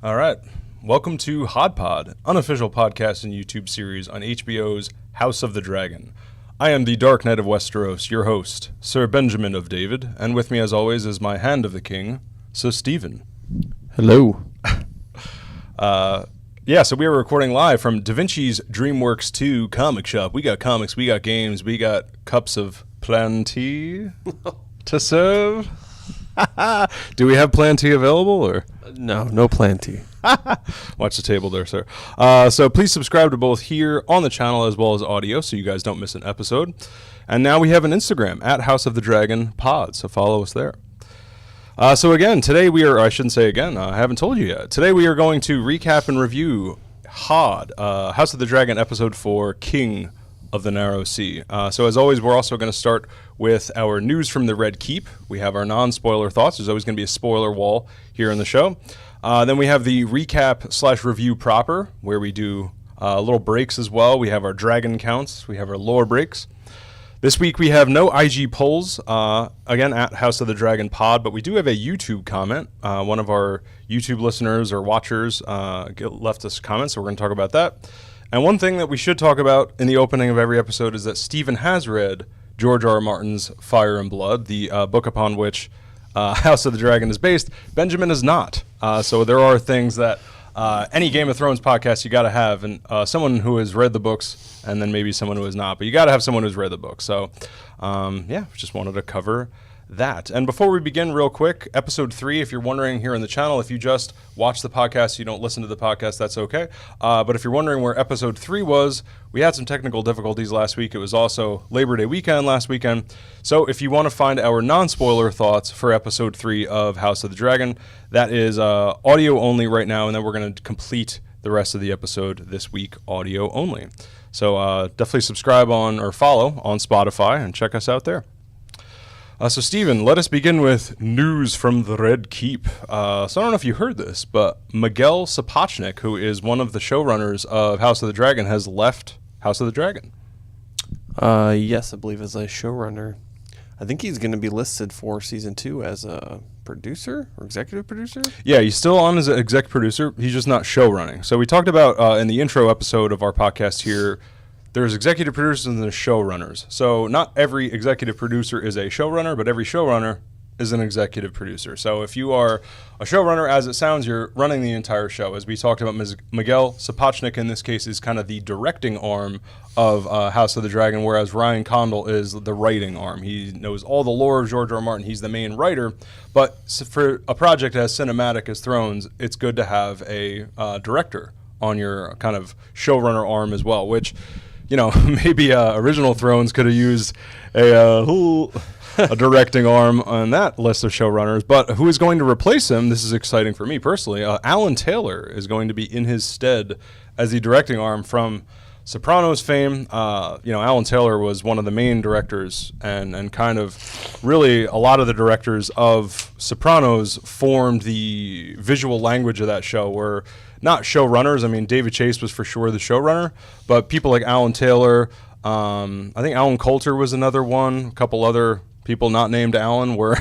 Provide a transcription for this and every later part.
All right. Welcome to HOD Pod, unofficial podcast and YouTube series on HBO's House of the Dragon. I am the Dark Knight of Westeros, your host, Sir Benjamin of David, and with me as always is my Hand of the King, Sir Stephen. Hello. So we are recording live from Davinci's Dreamworks 2 comic shop. We got comics, we got games, we got cups of plenty to serve. Do we have plenty available, or? No plenty. Watch the table there, sir. So please subscribe to both here on the channel as well as audio so you guys don't miss an episode. And now we have an Instagram, at House of the Dragon Pod, so follow us there. So again, today we are, I shouldn't say again, I haven't told you yet. Today we are going to recap and review HOD, House of the Dragon Episode 4, King of the Narrow Sea. So as always, we're also going to start with our news from the Red Keep. We have our non-spoiler thoughts. There's always going to be a spoiler wall here in the show. Then we have the recap/review proper, where we do little breaks as well. We have our dragon counts. We have our lore breaks. This week we have no IG polls, again, at House of the Dragon Pod, but we do have a YouTube comment. One of our YouTube listeners or watchers left us a comment, so we're going to talk about that. And one thing that we should talk about in the opening of every episode is that Stephen has read George R. R. Martin's Fire and Blood, the book upon which House of the Dragon is based. Benjamin is not. So there are things that any Game of Thrones podcast you got to have, and someone who has read the books, and then maybe someone who has not. But you got to have someone who's read the book. So just wanted to cover that. And before we begin, real quick, episode 3, if you're wondering here on the channel, if you just watch the podcast, you don't listen to the podcast, that's okay. But if you're wondering where episode 3 was, we had some technical difficulties last week. It was also Labor Day weekend last weekend. So if you want to find our non-spoiler thoughts for episode 3 of House of the Dragon, that is audio only right now, and then we're going to complete the rest of the episode this week audio only. So definitely subscribe on or follow on Spotify and check us out there. So, Stephen, let us begin with news from the Red Keep. So I don't know if you heard this, but Miguel Sapochnik, who is one of the showrunners of House of the Dragon, has left House of the Dragon. Yes, I believe as a showrunner. I think he's going to be listed for season 2 as a producer or executive producer. Yeah, he's still on as an exec producer. He's just not showrunning. So we talked about in the intro episode of our podcast here, there's executive producers and there's showrunners. So not every executive producer is a showrunner, but every showrunner is an executive producer. So if you are a showrunner, as it sounds, you're running the entire show. As we talked about, Miguel Sapochnik in this case is kind of the directing arm of House of the Dragon, whereas Ryan Condal is the writing arm. He knows all the lore of George R. R. Martin. He's the main writer. But for a project as cinematic as Thrones, it's good to have a director on your kind of showrunner arm as well, which, you know, maybe Original Thrones could have used a directing arm on that list of showrunners. But who is going to replace him? This is exciting for me personally. Alan Taylor is going to be in his stead as the directing arm from Sopranos fame. Alan Taylor was one of the main directors and kind of really a lot of the directors of Sopranos formed the visual language of that show. Were not showrunners. I mean, David Chase was for sure the showrunner, but people like Alan Taylor, I think Alan Coulter was another one, a couple other people not named Alan were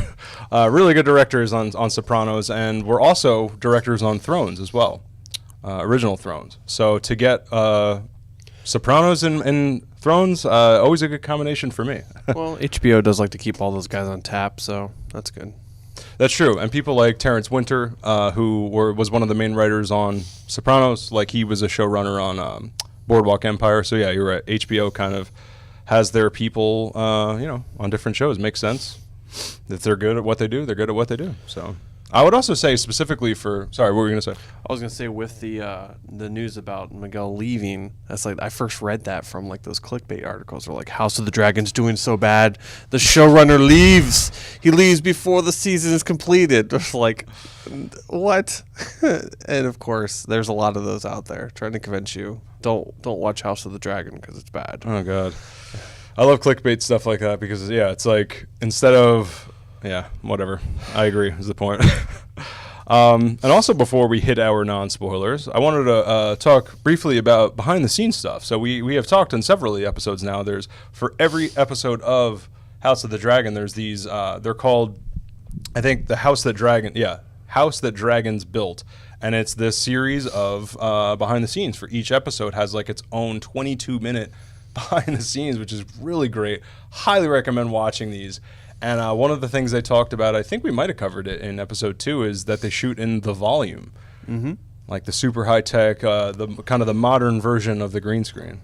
really good directors on Sopranos, and were also directors on Thrones as well, Original Thrones. So to get Sopranos and Thrones, always a good combination for me. Well, HBO does like to keep all those guys on tap, so that's good. That's true, and people like Terrence Winter, who was one of the main writers on Sopranos, like he was a showrunner on Boardwalk Empire. So yeah, you're right. HBO kind of has their people, on different shows. Makes sense. If they're good at what they do, they're good at what they do. So I would also say specifically for, sorry, what were you going to say? I was going to say with the news about Miguel leaving, that's like I first read that from like those clickbait articles. Where like House of the Dragon's doing so bad, the showrunner leaves. He leaves before the season is completed. Like, what? And of course, there's a lot of those out there trying to convince you don't watch House of the Dragon because it's bad. Oh God, I love clickbait stuff like that because it's like instead of. Yeah, whatever. I agree is the point. And also before we hit our non-spoilers, I wanted to talk briefly about behind-the-scenes stuff. So we have talked in several of the episodes now. There's, for every episode of House of the Dragon, there's these, they're called, I think, the House That Dragons Built. And it's this series of behind the scenes for each episode has like its own 22-minute behind the scenes, which is really great. Highly recommend watching these. And one of the things they talked about, I think we might have covered it in episode 2, is that they shoot in the volume, like the super high tech, the kind of the modern version of the green screen.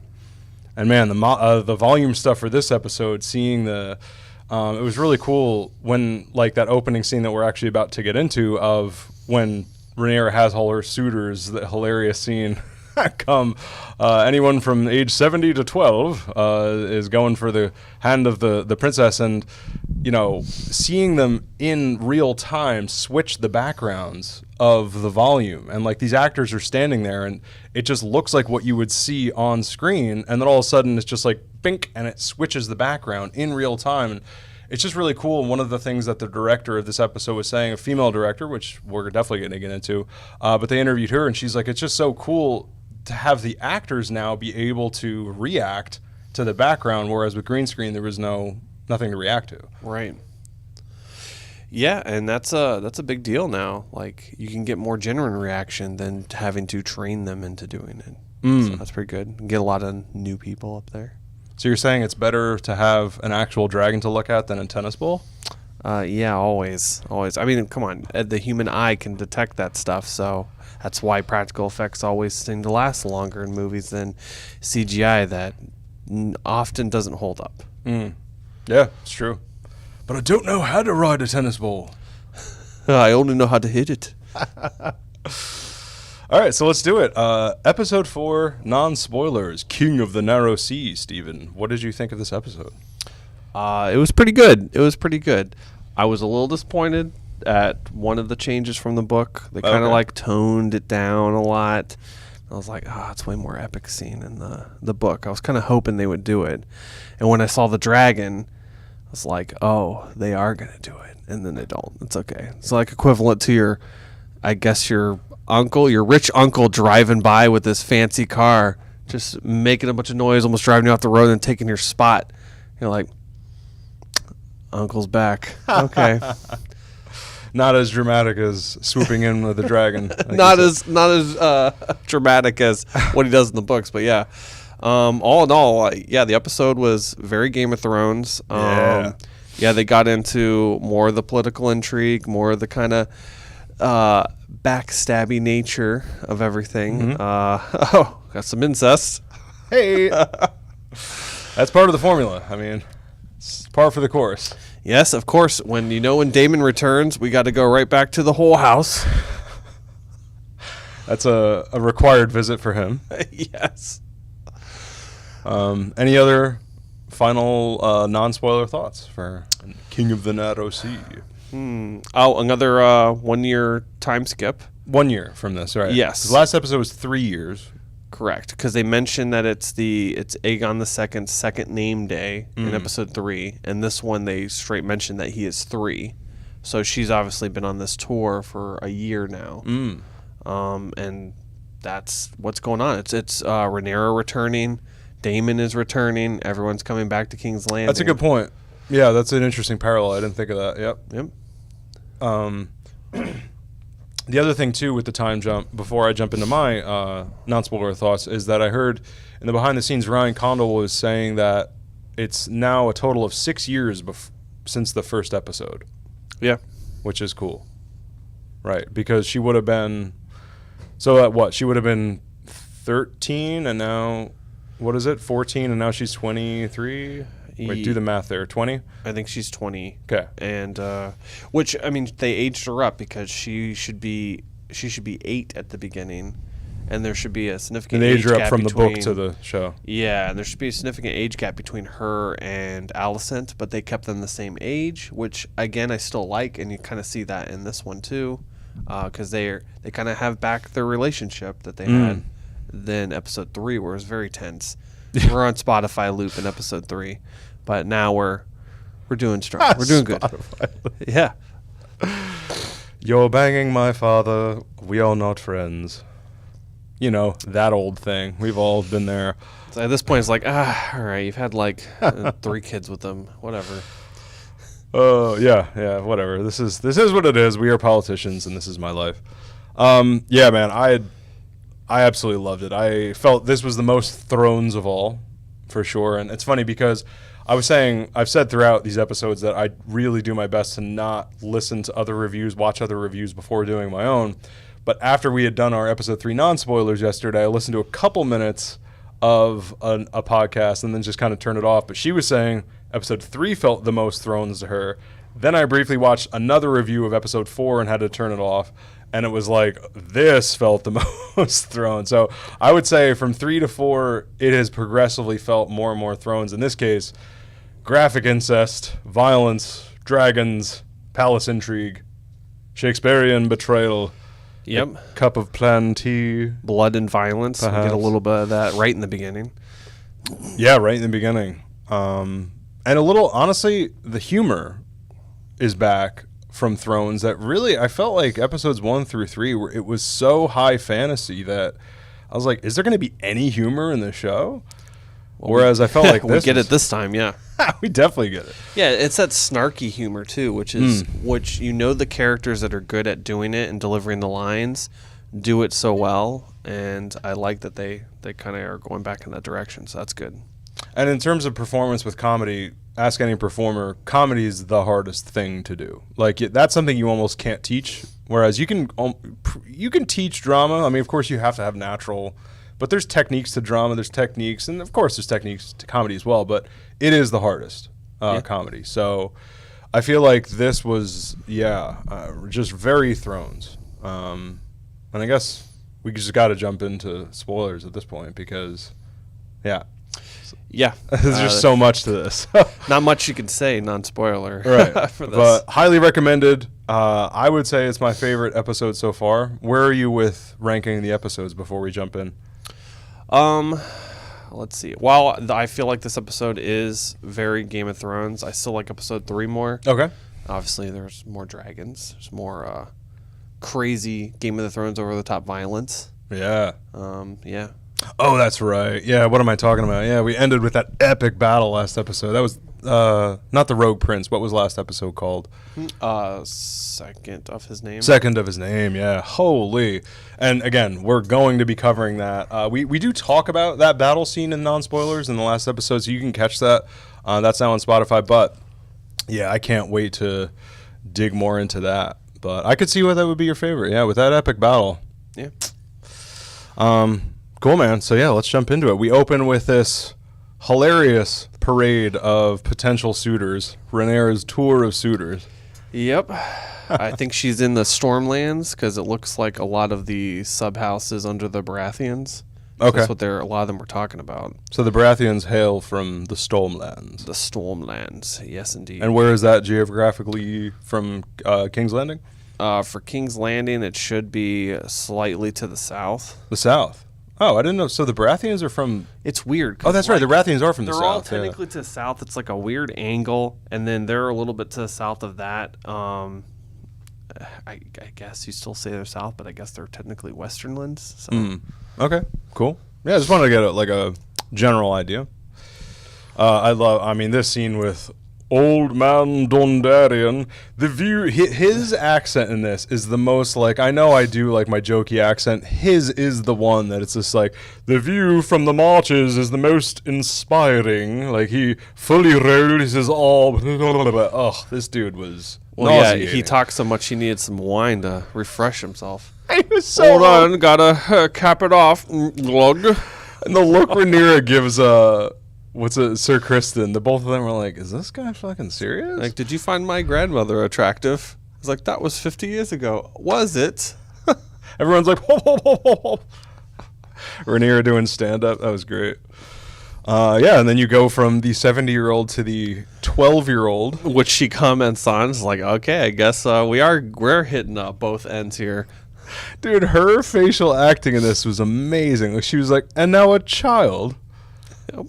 And man, the volume stuff for this episode, seeing it was really cool when like that opening scene that we're actually about to get into of when Rhaenyra has all her suitors, the hilarious scene. Come, anyone from age 70 to 12 is going for the hand of the princess, and seeing them in real time switch the backgrounds of the volume, and like these actors are standing there, and it just looks like what you would see on screen, and then all of a sudden it's just like bink, and it switches the background in real time, and it's just really cool. And one of the things that the director of this episode was saying, a female director, which we're definitely going to get into, but they interviewed her, and she's like, it's just so cool to have the actors now be able to react to the background, whereas with green screen there was nothing to react to. Right. Yeah, and that's a big deal now. Like, you can get more genuine reaction than having to train them into doing it. So that's pretty good. You can get a lot of new people up there. So you're saying it's better to have an actual dragon to look at than a tennis ball? Yeah, always. I mean, come on. The human eye can detect that stuff, so that's why practical effects always seem to last longer in movies than CGI that often doesn't hold up. Yeah, it's true. But I don't know how to ride a tennis ball. I only know how to hit it. All right, so let's do it. Episode 4, non-spoilers, King of the Narrow Sea, Steven. What did you think of this episode? It was pretty good. I was a little disappointed at one of the changes from the book. They kind of like toned it down a lot. I was like, it's way more epic scene in the book. I was kind of hoping they would do it. And when I saw the dragon, I was like, they are going to do it. And then they don't. It's okay. It's like equivalent to your rich uncle driving by with this fancy car, just making a bunch of noise, almost driving you off the road and taking your spot. You're like, Uncle's back. Okay. Not as dramatic as swooping in with the dragon. Not as dramatic as what he does in the books, but yeah. All in all, the episode was very Game of Thrones. Yeah, they got into more of the political intrigue, more of the kind of backstabby nature of everything. Got some incest. Hey, that's part of the formula. I mean, it's par for the course. Yes, of course. When Daemon returns, we got to go right back to the whole house. That's a required visit for him. Yes. Any other final non-spoiler thoughts for King of the Narrow Sea? Another 1 year time skip. 1 year from this, right? Yes. The last episode was 3 years. Correct, because they mentioned that it's Aegon II's second name day in episode 3, and this one they straight mentioned that he is 3. So she's obviously been on this tour for a year now, and that's what's going on. It's Rhaenyra returning, Daemon is returning, everyone's coming back to King's Landing. That's a good point. Yeah, that's an interesting parallel. I didn't think of that. Yep. The other thing, too, with the time jump, before I jump into my non-spoiler thoughts, is that I heard in the behind-the-scenes, Ryan Condal was saying that it's now a total of 6 years since the first episode. Yeah. Which is cool. Right, because she would have been... So, she would have been 13, and now... What is it? 14, and now she's 23? Wait, do the math there. 20? I think she's 20. Okay. And which, I mean, they aged her up because she should be 8 at the beginning, and there should be a significant age gap. They age her up from the book to the show. Yeah, and there should be a significant age gap between her and Alicent, but they kept them the same age, which again I still like, and you kind of see that in this one too, because they kind of have back their relationship that they had. Then episode 3, where it was very tense. We're on Spotify loop in episode 3, but now we're doing strong. We're doing good. Yeah. You're banging my father. We are not friends. You know, that old thing. We've all been there. So at this point, it's like, all right, you've had like 3 kids with them. Whatever. Yeah, whatever. This is what it is. We are politicians, and this is my life. Yeah, man, I absolutely loved it. I felt this was the most Thrones of all, for sure. And it's funny because I've said throughout these episodes that I really do my best to not listen to other reviews, watch other reviews before doing my own. But after we had done our episode 3 non-spoilers yesterday, I listened to a couple minutes of a podcast and then just kind of turned it off. But she was saying episode 3 felt the most Thrones to her. Then I briefly watched another review of episode 4 and had to turn it off. And it was like, this felt the most Thrones. So I would say from 3 to 4, it has progressively felt more and more Thrones. In this case, graphic incest, violence, dragons, palace intrigue, Shakespearean betrayal. Yep. Cup of plenty. Blood and violence. We get a little bit of that right in the beginning. Yeah, right in the beginning. And a little, honestly, the humor is back from Thrones that really, I felt like episodes 1 through 3, where it was so high fantasy that I was like, is there going to be any humor in the show? Well, whereas I felt like we get it this time, yeah. We definitely get it. Yeah, it's that snarky humor too, which is which the characters that are good at doing it and delivering the lines do it so well, and I like that they kind of are going back in that direction, so that's good. And in terms of performance with comedy, ask any performer, comedy is the hardest thing to do. Like that's something you almost can't teach. Whereas you can teach drama. I mean, of course, you have to have natural, but there's techniques to drama. There's techniques, and of course, there's techniques to comedy as well. But it is the hardest comedy. So I feel like this was just very Thrones. And I guess we just got to jump into spoilers at this point because, yeah. Yeah. There's just so much to this. Not much you can say, non-spoiler. Right. For this. But highly recommended. I would say it's my favorite episode so far. Where are you with ranking the episodes before we jump in? Let's see. While I feel like this episode is very Game of Thrones, I still like episode 3 more. Okay. Obviously, there's more dragons. There's more crazy Game of the Thrones over-the-top violence. Yeah. Yeah. Oh, that's right. Yeah, what am I talking about? Yeah, we ended with that epic battle last episode. That was not the Rogue Prince. What was last episode called? Second of his name. Second of his name, yeah. Holy. And again, we're going to be covering that. We do talk about that battle scene in non-spoilers in the last episode, so you can catch that. That's now on Spotify. But, yeah, I can't wait to dig more into that. But I could see why that would be your favorite. Yeah, with that epic battle. Yeah. Cool, man. So, yeah, let's jump into it. We open with this hilarious parade of potential suitors. Rhaenyra's tour of suitors. Yep. I think she's in the Stormlands because it looks like a lot of the sub-houses under the Baratheons. Okay. That's what a lot of them were talking about. So the Baratheons hail from the Stormlands. The Stormlands, yes, indeed. And where is that geographically from King's Landing? For King's Landing, it should be slightly to the south. The south. Oh, I didn't know. So the Baratheons are from... It's weird. Oh, that's right. The Baratheons are from the south. They're all technically to the south. It's like a weird angle. And then they're a little bit to the south of that. I guess you still say they're south, but I guess they're technically Westernlands. So. Okay, cool. Yeah, I just wanted to get a general idea. I mean, this scene with Old Man Dondarrion, the view, his accent in this is the most I know I do my jokey accent. His is the one that it's just the view from the marches is the most inspiring. He fully rolled his arm. Oh, this dude was nauseating. Yeah, he talked so much he needed some wine to refresh himself. He was so Hold on, gotta cap it off. Glug. And the look Rhaenyra gives Sir Kristen, the both of them were like, is this guy fucking serious? Did you find my grandmother attractive? I was like, that was 50 years ago. Was it? Everyone's like, whoa, whoa, whoa, whoa, whoa. Rhaenyra doing stand-up. That was great. Yeah, and then you go from the 70-year-old to the 12-year-old. Which she comments on. It's like, okay, I guess we're hitting both ends here. Dude, her facial acting in this was amazing. She was like, and now a child. Yep.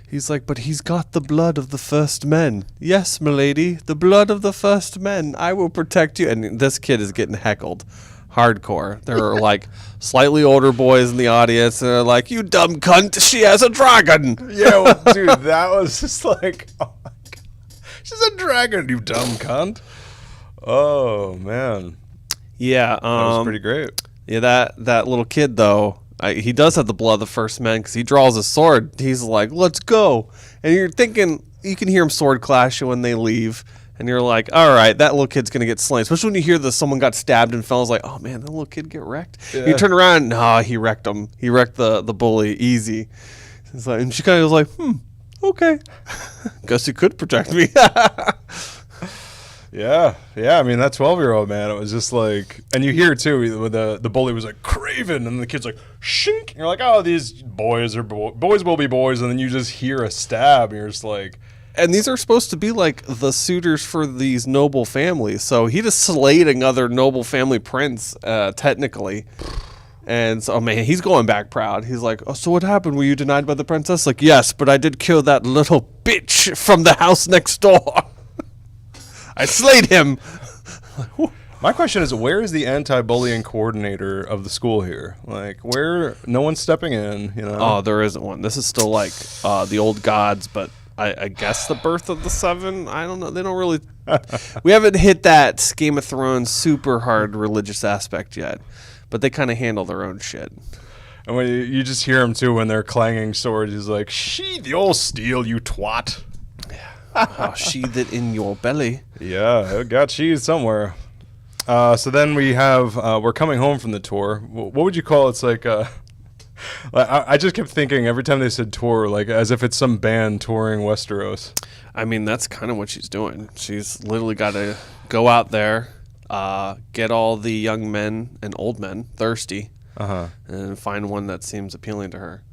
He's like, but he's got the blood of the first men. Yes, milady, the blood of the first men. I will protect you. And this kid is getting heckled hardcore. There are slightly older boys in the audience, and they're like, you dumb cunt, she has a dragon. Yeah, dude, that was just oh my God. She's a dragon, you dumb cunt. Oh, man. Yeah, That was pretty great. Yeah, that little kid though, he does have the blood of the first men because he draws a sword. He's like, "Let's go," and you're thinking you can hear him sword clashing when they leave, and you're like, "All right, that little kid's gonna get slain." Especially when you hear that someone got stabbed and fell. It's like, "Oh man, that little kid get wrecked." Yeah. You turn around, nah, he wrecked him. He wrecked the bully easy. It's like, and she kind of was like, okay, guess he could protect me. Yeah. I mean, that 12-year-old man, it was just like, and you hear too, with the bully was like Craven, and the kid's like shink. And you're like, oh, these boys will be boys, and then you just hear a stab, and you're just like, And these are supposed to be like the suitors for these noble families. So he just slayed another noble family prince, technically. And so, man, he's going back proud. He's like, oh, so what happened? Were you denied by the princess? Like, yes, but I did kill that little bitch from the house next door. I slayed him. my question is, where is the anti-bullying coordinator of the school here? Like, where, no one's stepping in, you know? Oh, there isn't one. This is still like the old gods, but I guess the birth of the seven. I don't know. They don't really. We haven't hit that Game of Thrones super hard religious aspect yet, but they kind of handle their own shit. And when you just hear him too when they're clanging swords, he's like, "Sheathe your steel, you twat." Sheathe it in your belly. Yeah, it got sheathed somewhere. So then we have we're coming home from the tour. What would you call it? It's like I just kept thinking every time they said tour, like as if it's some band touring Westeros. I mean, that's kind of what she's doing. She's literally got to go out there, get all the young men and old men thirsty, and find one that seems appealing to her.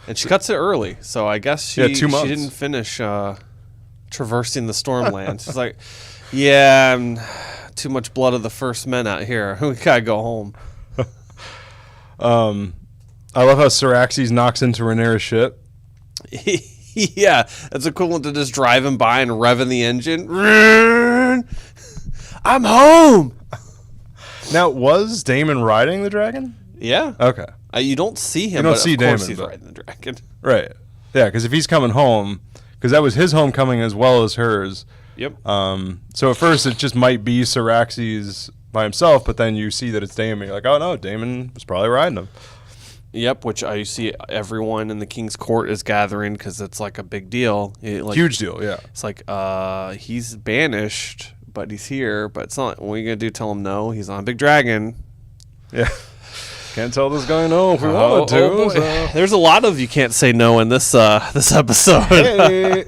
And she cuts it early, so I guess she 2 months. She didn't finish traversing the Stormlands. She's like, yeah, too much blood of the first men out here. We gotta go home. I love how Syraxes knocks into Rhaenyra's ship. Yeah, that's equivalent to just driving by and revving the engine. I'm home. Now, was Daemon riding the dragon? Yeah. Okay. You don't see him. You don't but see of course Daemon, he's but- riding the dragon. Right. Yeah, because if he's coming home, because that was his homecoming as well as hers. Yep. So at first it just might be Syraxes by himself, but then you see that it's Daemon. You're like, oh no, Daemon was probably riding him. Yep, which I see everyone in the king's court is gathering because it's like a big deal. Huge deal, yeah. It's like he's banished, but he's here. But it's not. What are you gonna do? Tell him no? He's on a big dragon. Yeah. Can't tell this guy no if we wanted to. boy. So. There's a lot of you can't say no in this this episode. Hey.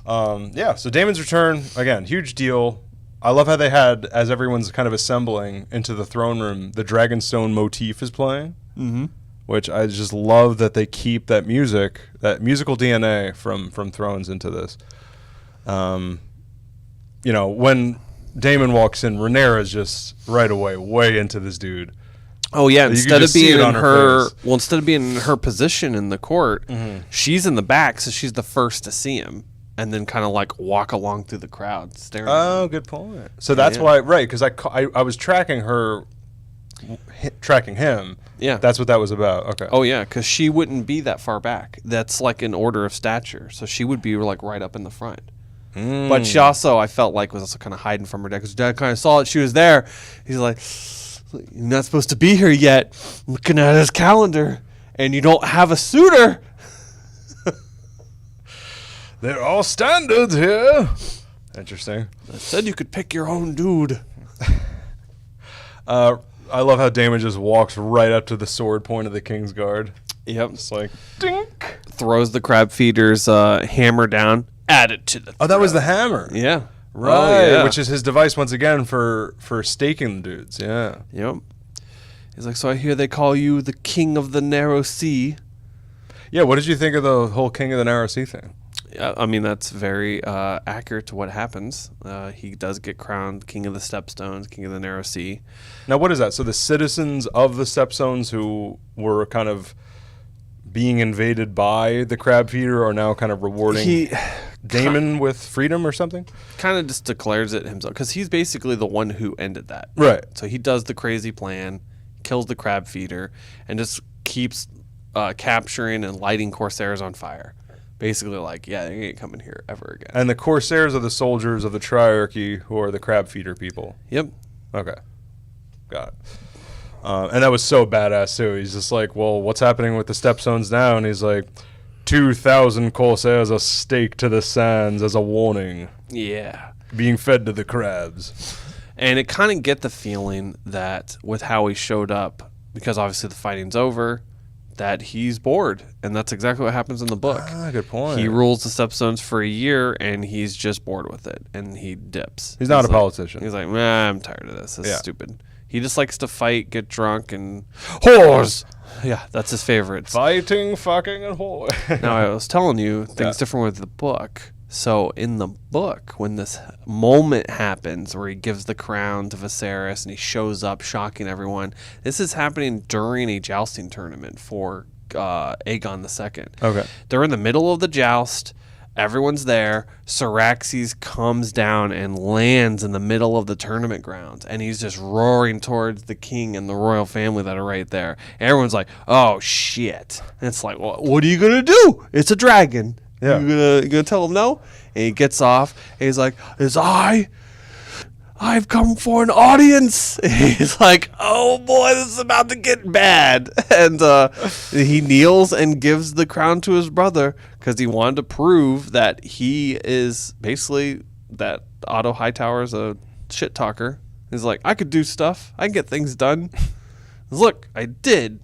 Yeah, so Daemon's return, again, huge deal. I love how they had, as everyone's kind of assembling into the throne room, the Dragonstone motif is playing, which I just love that they keep that music, that musical DNA from Thrones into this. You know, when Daemon walks in, Rhaenyra's just right away way into this dude. Oh yeah, You can instead of just see being it in on her face. instead of being in her position in the court, she's in the back, so she's the first to see him, and then kind of like walk along through the crowd, staring. Oh, good point. So that's Yeah. why, right? Because I was tracking her, tracking him. Yeah. That's what that was about. Okay. Oh yeah, because she wouldn't be that far back. That's like an order of stature, so she would be like right up in the front. But she also, I felt like, was also kind of hiding from her dad because her dad kind of saw it. She was there. He's like, "You're not supposed to be here yet." Looking at his calendar, and you don't have a suitor. They're all standards here. Interesting. I said you could pick your own dude. I love how Daemon just walks right up to the sword point of the King's Guard. Yep. It's like, dink. Throws the crab feeder's hammer down. Add it to the. Oh, that was the hammer. Yeah. Right. Oh, yeah. Which is his device once again for staking the dudes. Yeah. Yep. He's like, so I hear they call you the King of the Narrow Sea. Yeah. What did you think of the whole King of the Narrow Sea thing? Yeah, I mean, that's very accurate to what happens. He does get crowned King of the Stepstones, King of the Narrow Sea. Now, what is that? So the citizens of the Stepstones who were kind of being invaded by the crab feeder are now kind of rewarding Daemon with freedom or something? Kind of just declares it himself because he's basically the one who ended that. Right. So he does the crazy plan, kills the crab feeder, and just keeps capturing and lighting corsairs on fire. Basically like, yeah, they ain't coming here ever again. And the Corsairs are the soldiers of the Triarchy who are the crab feeder people. Yep. Okay. Got it. And that was so badass, too. He's just like, well, what's happening with the Stepstones now? And he's like, 2,000 Corsairs are staked to the sands as a warning. Yeah. Being fed to the crabs. And it kind of get the feeling that with how he showed up, because obviously the fighting's over, that he's bored. And that's exactly what happens in the book. Good point. He rules the Stepstones for a year, and he's just bored with it. And he dips. He's not a politician. He's like, I'm tired of this. This is stupid. He just likes to fight, get drunk, and whores. Yeah, that's his favorite. Fighting, fucking, and whore. Now, I was telling you things different with the book. So in the book, when this moment happens where he gives the crown to Viserys and he shows up shocking everyone, this is happening during a jousting tournament for Aegon II. Okay. They're in the middle of the joust. Everyone's there. Syraxes comes down and lands in the middle of the tournament grounds, and he's just roaring towards the king and the royal family that are right there. Everyone's like, "Oh shit!" And it's like, "Well, what are you gonna do? It's a dragon. Yeah. You gonna tell him no?" And he gets off, and he's like, I've come for an audience." And he's like, "Oh boy, this is about to get bad." And he kneels and gives the crown to his brother because he wanted to prove that he is basically that Otto Hightower is a shit talker. He's like, "I could do stuff. I can get things done. Look, I did."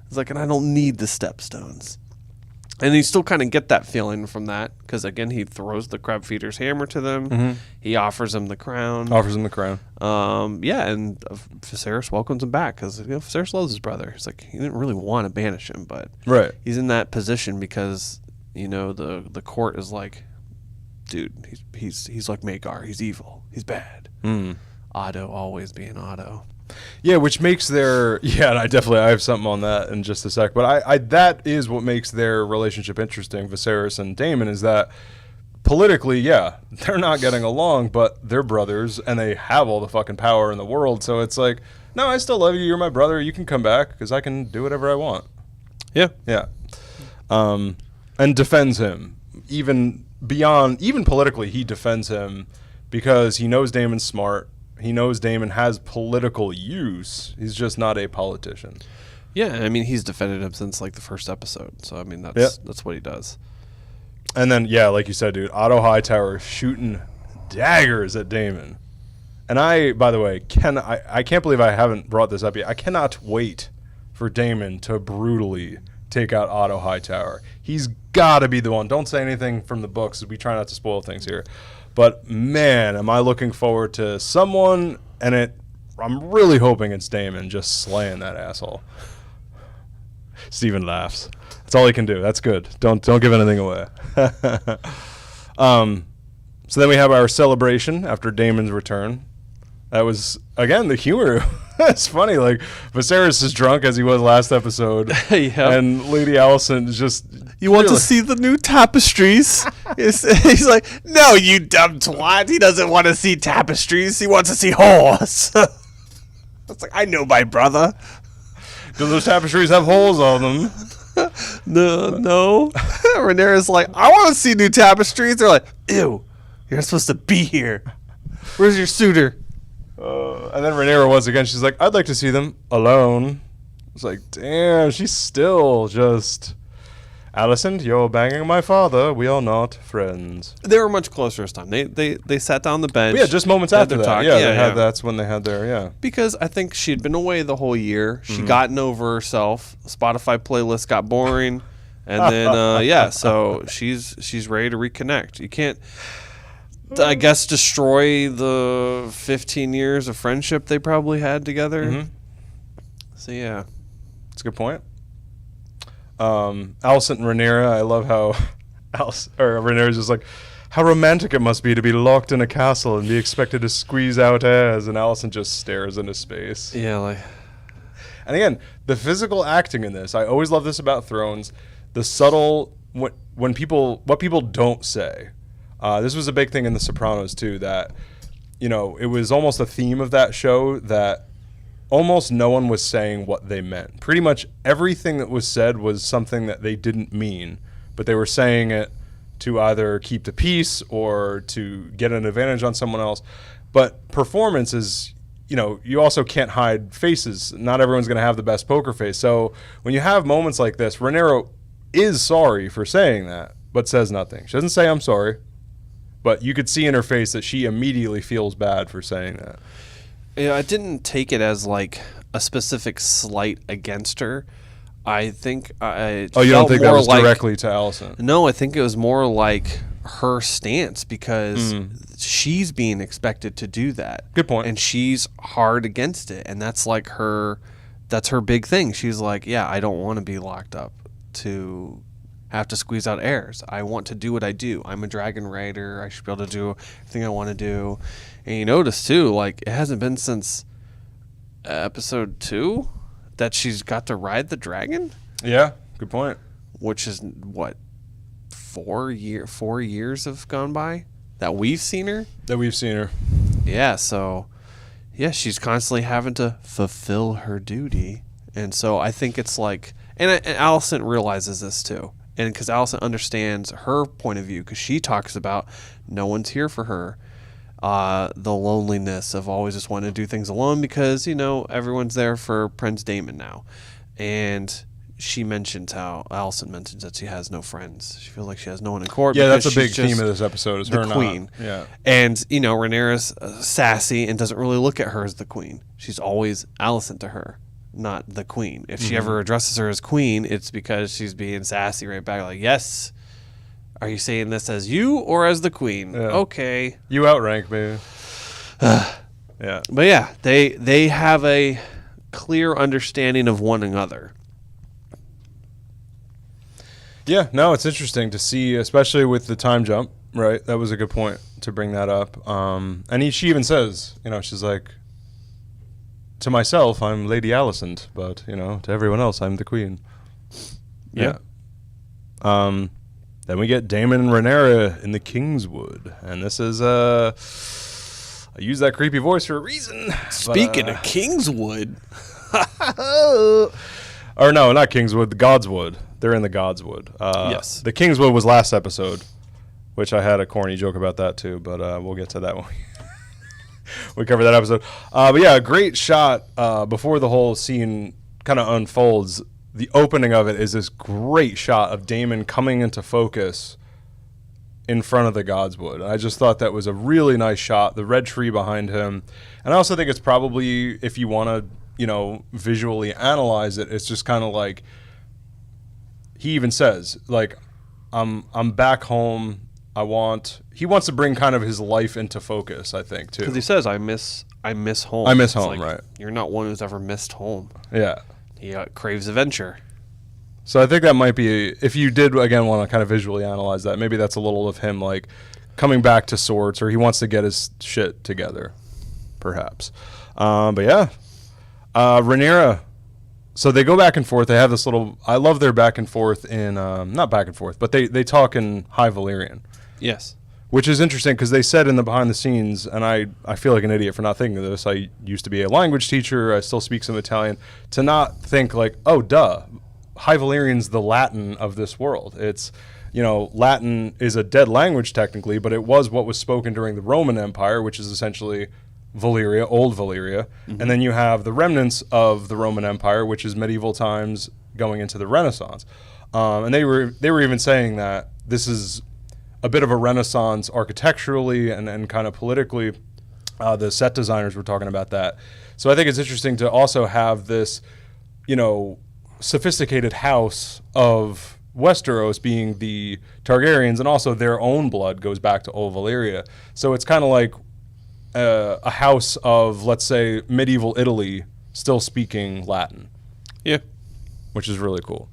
He's like, "And I don't need the Stepstones." And you still kind of get that feeling from that because, again, he throws the crab feeder's hammer to them. Mm-hmm. He offers him the crown. Yeah, and Viserys welcomes him back because Viserys loves his brother. He's like, he didn't really want to banish him, but he's in that position because, the court is like, dude, he's like Maegor. He's evil. He's bad. Otto always being Otto. Yeah, which makes their and I have something on that in just a sec. But I that is what makes their relationship interesting, Viserys and Daemon, is that politically, they're not getting along, but they're brothers and they have all the fucking power in the world. So it's like, no, I still love you. You're my brother. You can come back because I can do whatever I want. Yeah. And defends him even politically. He defends him because he knows Daemon's smart. He knows Daemon has political use. He's just not a politician. Yeah, I mean, he's defended him since like the first episode. So I mean, that's what he does. And then like you said, dude, Otto Hightower shooting daggers at Daemon. And I, by the way, I can't believe I haven't brought this up yet. I cannot wait for Daemon to brutally take out Otto Hightower. He's got to be the one. Don't say anything from the books. We try not to spoil things here. But man, am I looking forward to someone, and I'm really hoping it's Daemon just slaying that asshole. Steven laughs. That's all he can do. That's good. Don't give anything away. So then we have our celebration after Daemon's return. That was, again, the humor. It's funny, like, Viserys is drunk as he was last episode. And Lady Alicent is just... You want to see the new tapestries? He's like, no, you dumb twat. He doesn't want to see tapestries. He wants to see holes. It's like, I know my brother. Do those tapestries have holes on them? No. Rhaenyra's like, I want to see new tapestries. They're like, ew, you're not supposed to be here. Where's your suitor? And then Rhaenyra once again, she's like, I'd like to see them alone. It's like, damn, she's still just... Alicent, you're banging my father. We are not friends. They were much closer this time. They sat down on the bench. Yeah, just moments after that. Talk. That's when they had their, Because I think she'd been away the whole year. She'd gotten over herself. Spotify playlist got boring. And then, so she's ready to reconnect. You can't, I guess, destroy the 15 years of friendship they probably had together. Mm-hmm. So, yeah. That's a good point. Alicent and Rhaenyra, I love how Rhaenyra's just like, how romantic it must be to be locked in a castle and be expected to squeeze out airs, and Alicent just stares into space. Yeah, like... And again, the physical acting in this, I always love this about Thrones, the subtle, what people don't say. This was a big thing in The Sopranos, too, that, it was almost a theme of that show that almost no one was saying what they meant. Pretty much everything that was said was something that they didn't mean, but they were saying it to either keep the peace or to get an advantage on someone else. But performance is, you also can't hide faces. Not everyone's going to have the best poker face. So when you have moments like this, Rhaenyra is sorry for saying that, but says nothing. She doesn't say, I'm sorry. But you could see in her face that she immediately feels bad for saying that. Yeah, I didn't take it as like a specific slight against her. I think I. Oh, you don't think that was like, directly to Alicent? No, I think it was more like her stance because she's being expected to do that. Good point. And she's hard against it, and that's like her. That's her big thing. She's like, yeah, I don't want to be locked up to have to squeeze out heirs. I want to do what I do. I'm a dragon rider. I should be able to do everything I want to do. And you notice too, like it hasn't been since episode 2 that she's got to ride the dragon. Yeah, good point. Which is what 4 years have gone by that we've seen her. Yeah, so yeah, she's constantly having to fulfill her duty, and so I think it's like, and Alicent realizes this too. And because Alicent understands her point of view, because she talks about no one's here for her, the loneliness of always just wanting to do things alone because, everyone's there for Prince Daemon now. And she mentions how Alicent mentions that she has no friends. She feels like she has no one in court. Yeah, that's a big theme of this episode is her queen. Not. Yeah. And, Rhaenyra's sassy and doesn't really look at her as the queen. She's always Alicent to her, not the queen. If she ever addresses her as queen, it's because she's being sassy right back. Like, yes, are you saying this as you or as the queen? Yeah. Okay. You outrank me. Yeah. But yeah, they have a clear understanding of one another. Yeah, no, it's interesting to see, especially with the time jump, right? That was a good point to bring that up. And she even says, she's like, to myself, I'm Lady Alicent, but, to everyone else, I'm the queen. Yeah. Then we get Daemon and Rhaenyra in the Kingswood. And this is, I use that creepy voice for a reason. Speaking of Kingswood. Or no, not Kingswood, the Godswood. They're in the Godswood. Yes. The Kingswood was last episode, which I had a corny joke about that too, but we'll get to that one. We covered that episode. But yeah, a great shot before the whole scene kind of unfolds. The opening of it is this great shot of Daemon coming into focus in front of the Godswood. I just thought that was a really nice shot. The red tree behind him. And I also think it's probably, if you want to, visually analyze it, it's just kind of like, he even says, like, I'm back home. He wants to bring kind of his life into focus, I think, too. Because he says, I miss home. I miss home, right. You're not one who's ever missed home. Yeah. He craves adventure. So I think that might be, if you did, again, want to kind of visually analyze that, maybe that's a little of him, like, coming back to sorts, or he wants to get his shit together, perhaps. But yeah. Rhaenyra. So they go back and forth. They have this little, I love their back and forth in, not back and forth, but they talk in High Valyrian. Yes. Which is interesting because they said in the behind the scenes, and I feel like an idiot for not thinking of this. I used to be a language teacher. I still speak some Italian. To not think like, oh, duh, High Valyrian's the Latin of this world. It's, Latin is a dead language technically, but it was what was spoken during the Roman Empire, which is essentially Valyria, old Valyria. Mm-hmm. And then you have the remnants of the Roman Empire, which is medieval times going into the Renaissance. And they were even saying that this is a bit of a Renaissance architecturally and kind of politically. The set designers were talking about that. So I think it's interesting to also have this, sophisticated house of Westeros being the Targaryens, and also their own blood goes back to old Valyria. So it's kind of like a house of, let's say, medieval Italy still speaking Latin. Yeah. Which is really cool.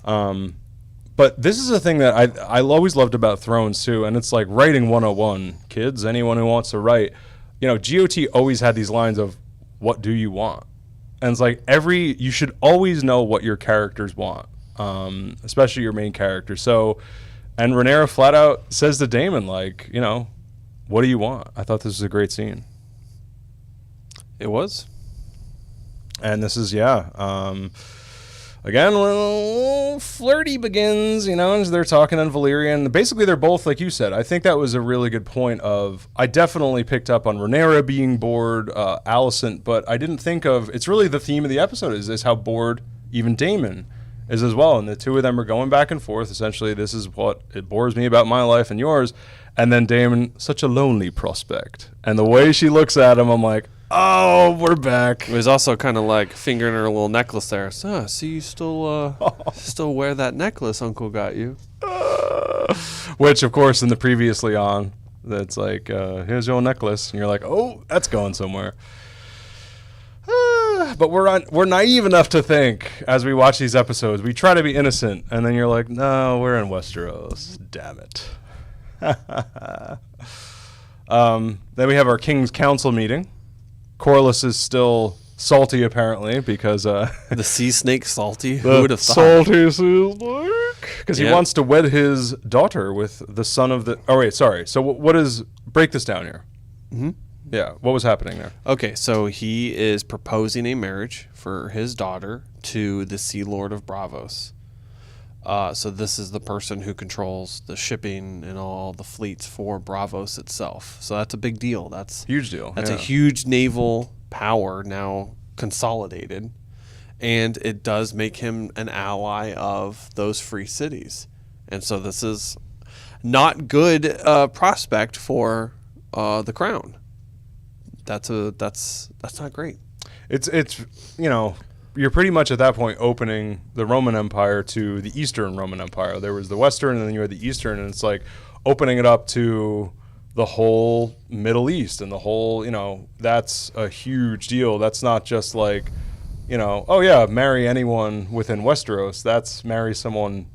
But this is a thing that I always loved about Thrones too, and it's like writing 101, kids, anyone who wants to write. GOT always had these lines of, what do you want? And it's like you should always know what your characters want, especially your main character. So, and Rhaenyra flat out says to Daemon, like, what do you want? I thought this was a great scene. It was. And this is, a again, when a little flirty begins, as they're talking on Valyrian. Basically, they're both, like you said. I think that was a really good point of, I definitely picked up on Rhaenyra being bored, Alicent, but I didn't think of, it's really the theme of the episode is how bored even Daemon is as well. And the two of them are going back and forth. Essentially, this is what it bores me about my life and yours. And then Daemon, such a lonely prospect. And the way she looks at him, I'm like, oh, we're back. It was also kind of like fingering her little necklace there. So, see, you still wear that necklace Uncle got you. Which, of course, in the previously on, that's like, here's your necklace. And you're like, oh, that's going somewhere. But we're naive enough to think, as we watch these episodes, we try to be innocent. And then you're like, no, we're in Westeros. Damn it. Then we have our King's Council meeting. Corlys is still salty, apparently, because the sea snake salty. Who would have thought? Salty sea snake, because he wants to wed his daughter with the son of the. Oh wait, sorry. So what is? Break this down here. Mm-hmm. Yeah, what was happening there? Okay, so he is proposing a marriage for his daughter to the Sea Lord of Braavos. So this is the person who controls the shipping and all the fleets for Braavos itself. So that's a big deal. That's huge deal. That's a huge naval power now consolidated, and it does make him an ally of those free cities. And so this is not good prospect for the crown. That's not great. It's you're pretty much at that point opening the Roman Empire to the Eastern Roman Empire. There was the Western, and then you had the Eastern, and it's like opening it up to the whole Middle East and the whole, that's a huge deal. That's not just like, oh yeah, marry anyone within Westeros. That's marry someone,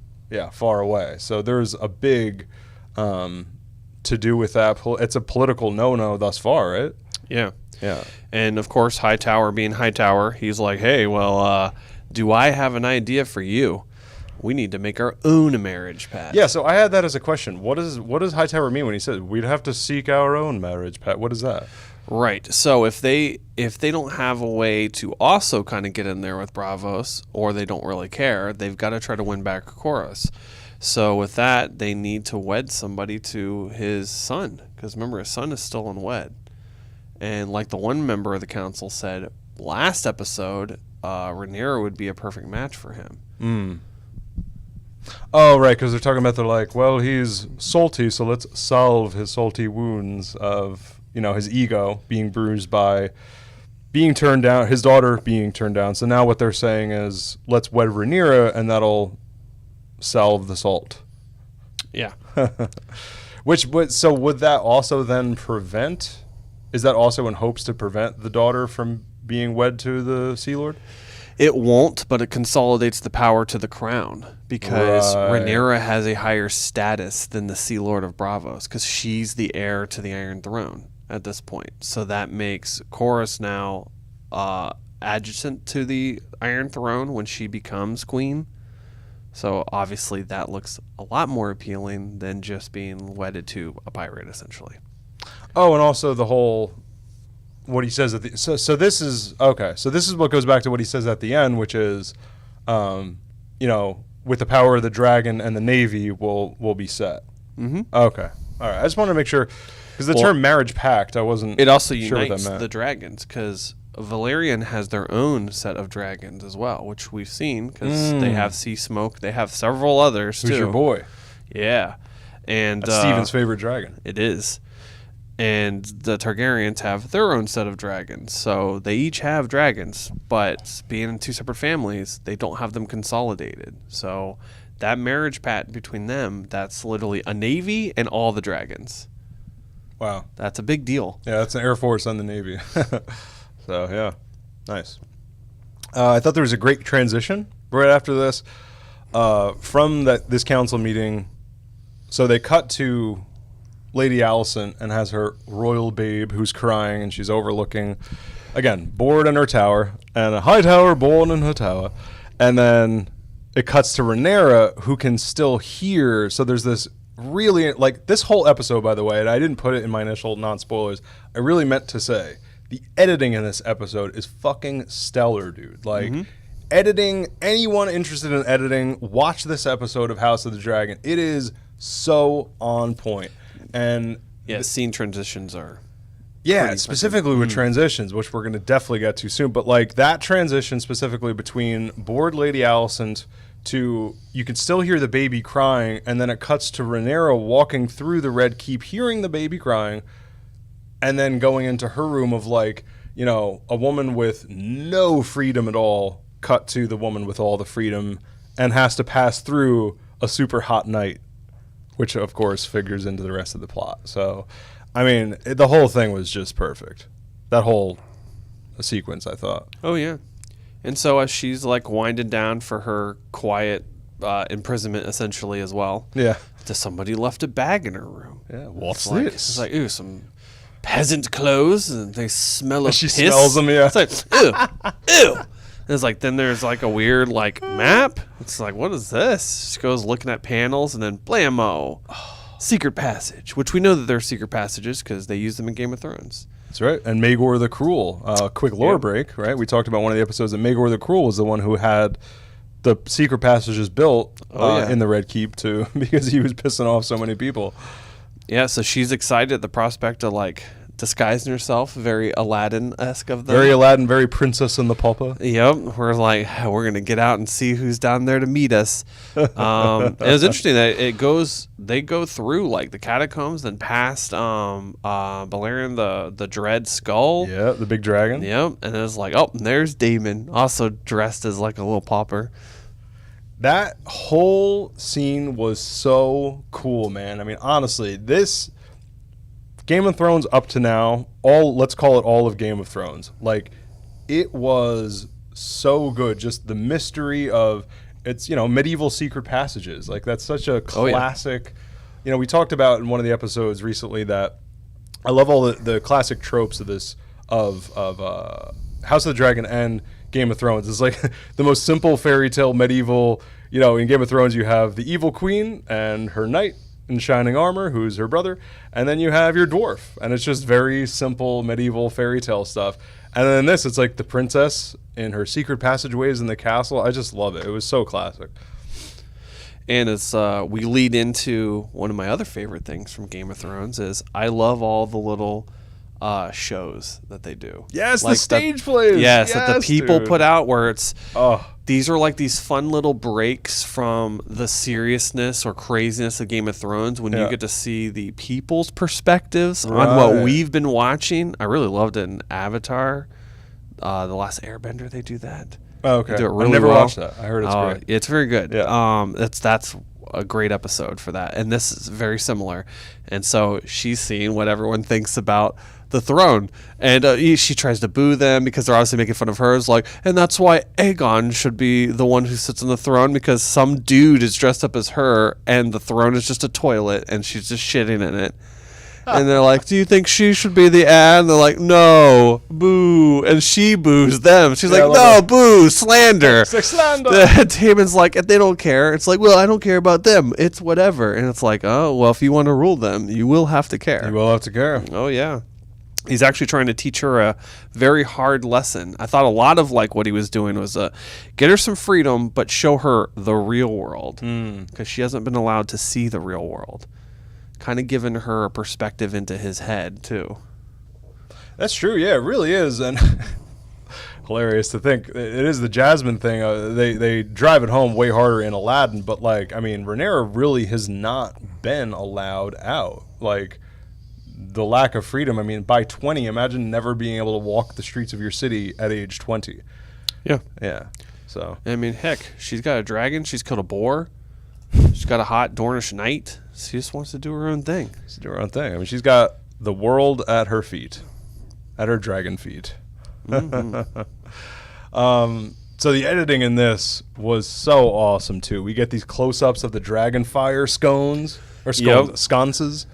far away. So there's a big to do with that. It's a political no-no thus far, right? Yeah. Yeah. And of course, Hightower being Hightower, he's like, hey, well, do I have an idea for you? We need to make our own marriage pact. Yeah, so I had that as a question. What does Hightower mean when he says we'd have to seek our own marriage pact? What is that? Right. So if they don't have a way to also kind of get in there with Braavos, or they don't really care, they've got to try to win back Corus. So with that, they need to wed somebody to his son, because remember, his son is still unwed. And like the one member of the council said last episode, Rhaenyra would be a perfect match for him. Mm. Oh, right, because they're like, well, he's salty, so let's solve his salty wounds of, his ego being bruised by being turned down, his daughter being turned down. So now what they're saying is, let's wed Rhaenyra, and that'll salve the salt. Yeah. So would that also then prevent... Is that also in hopes to prevent the daughter from being wed to the Sea Lord? It won't, but it consolidates the power to the crown, because Right. Rhaenyra has a higher status than the Sea Lord of Braavos, because she's the heir to the Iron Throne at this point. So that makes Corus now adjacent to the Iron Throne when she becomes queen. So obviously that looks a lot more appealing than just being wedded to a pirate, essentially. Oh, and also the whole what he says at the so this is okay. So this is what goes back to what he says at the end, which is, with the power of the dragon and the navy will be set. Mm-hmm. Okay, all right. I just want to make sure because the term marriage pact, I wasn't. It also sure unites what that meant. the dragons, because Valerian has their own set of dragons as well, which we've seen because they have Sea Smoke. They have several others too. Who's your boy? Yeah, and That's Steven's favorite dragon. It is. And the Targaryens have their own set of dragons. So they each have dragons, but being in two separate families, they don't have them consolidated. So that marriage pact between them, that's literally a navy and all the dragons. Wow. That's a big deal. Yeah, that's an Air Force and the Navy. So, yeah. Nice. I thought there was a great transition right after this from this council meeting. So they cut to Lady Alicent and has her royal babe who's crying, and she's overlooking, again, bored in her tower, and a high tower born in her tower. And then it cuts to Rhaenyra, who can still hear. So there's this really, like, this whole episode, by the way, and I didn't put it in my initial non-spoilers, I really meant to say, the editing in this episode is fucking stellar, dude. Like, editing, anyone interested in editing, watch this episode of House of the Dragon. It is so on point. And yeah, scene transitions are specifically with transitions, which we're going to definitely get to soon. But like that transition specifically between bored Lady Alicent to, you can still hear the baby crying, and then it cuts to Rhaenyra walking through the Red Keep, hearing the baby crying, and then going into her room of like, you know, a woman with no freedom at all, cut to the woman with all the freedom, and has to pass through a super hot night, which of course figures into the rest of the plot. So, I mean, the whole thing was just perfect. That whole sequence, I thought. Oh, yeah. And so as she's like winding down for her quiet imprisonment essentially as well. Yeah. Somebody left a bag in her room. Yeah, what's this? It's like, ooh, some peasant clothes, and they smell of she piss. smells them, yeah. It's like, ew, ew. And it's like, then there's like a weird like map. It's like, what is this? She goes looking at panels, and then blammo. Secret passage, which we know that they're secret passages because they use them in Game of Thrones. That's right. And Maegor the Cruel, quick lore break, right? We talked about one of the episodes that Maegor the Cruel was the one who had the secret passages built in the Red Keep too, because he was pissing off so many people. Yeah, so she's excited at the prospect of like disguising herself, very Aladdin-esque of them. Very Aladdin, very Princess and the Pauper. Yep, we're like, we're gonna get out and see who's down there to meet us. It was interesting that they go through like the catacombs, then past Balerion the Dread Skull. Yeah, the big dragon. Yep, and it was like, oh, there's Daemon, also dressed as like a little pauper. That whole scene was so cool, man. I mean, honestly, this Game of Thrones up to now, let's call it all of Game of Thrones. Like, it was so good. Just the mystery of, it's, you know, medieval secret passages. Like, that's such a classic. You know, we talked about in one of the episodes recently that I love all the classic tropes of this, of House of the Dragon and Game of Thrones. It's like the most simple fairy tale medieval. You know, in Game of Thrones, you have the evil queen and her knight in shining armor, who's her brother, and then you have your dwarf, and it's just very simple medieval fairy tale stuff. And then in this, it's like the princess in her secret passageways in the castle. I just love it. It was so classic. And it's we lead into one of my other favorite things from Game of Thrones is I love all the little shows that they do. Yes, like the stage plays. Yes, that the people put out where it's these are like these fun little breaks from the seriousness or craziness of Game of Thrones when you get to see the people's perspectives on what we've been watching. I really loved it in Avatar, The Last Airbender. They do that. Oh, okay. They do it really I've never well. watched that. I heard it's great. It's very good. Yeah. That's a great episode for that, and this is very similar. And so she's seeing what everyone thinks about the throne, and she tries to boo them because they're obviously making fun of her. It's like, and that's why Aegon should be the one who sits on the throne, because some dude is dressed up as her, and the throne is just a toilet, and she's just shitting in it. And they're like, do you think she should be the ad? And they're like, no, boo. And she boos them. She's like, no, boo, slander. It's like slander. Damon's like, they don't care. It's like, well, I don't care about them. It's whatever. And it's like, oh, well, if you want to rule them, you will have to care. You will have to care. Oh, yeah. He's actually trying to teach her a very hard lesson. I thought a lot of like what he was doing was get her some freedom, but show her the real world, because she hasn't been allowed to see the real world. Kind of giving her a perspective into his head too. That's true. Yeah, it really is. And hilarious to think it is the Jasmine thing. They drive it home way harder in Aladdin, but like, I mean, Rhaenyra really has not been allowed out. Like, the lack of freedom. I mean, by 20, imagine never being able to walk the streets of your city at age 20. Yeah. Yeah. So, I mean, heck, she's got a dragon. She's killed a boar. She's got a hot Dornish knight. She just wants to do her own thing. She's do her own thing. I mean, she's got the world at her feet, at her dragon feet. Mm-hmm. So the editing in this was so awesome too. We get these close-ups of the dragon fire sconces. Sconces.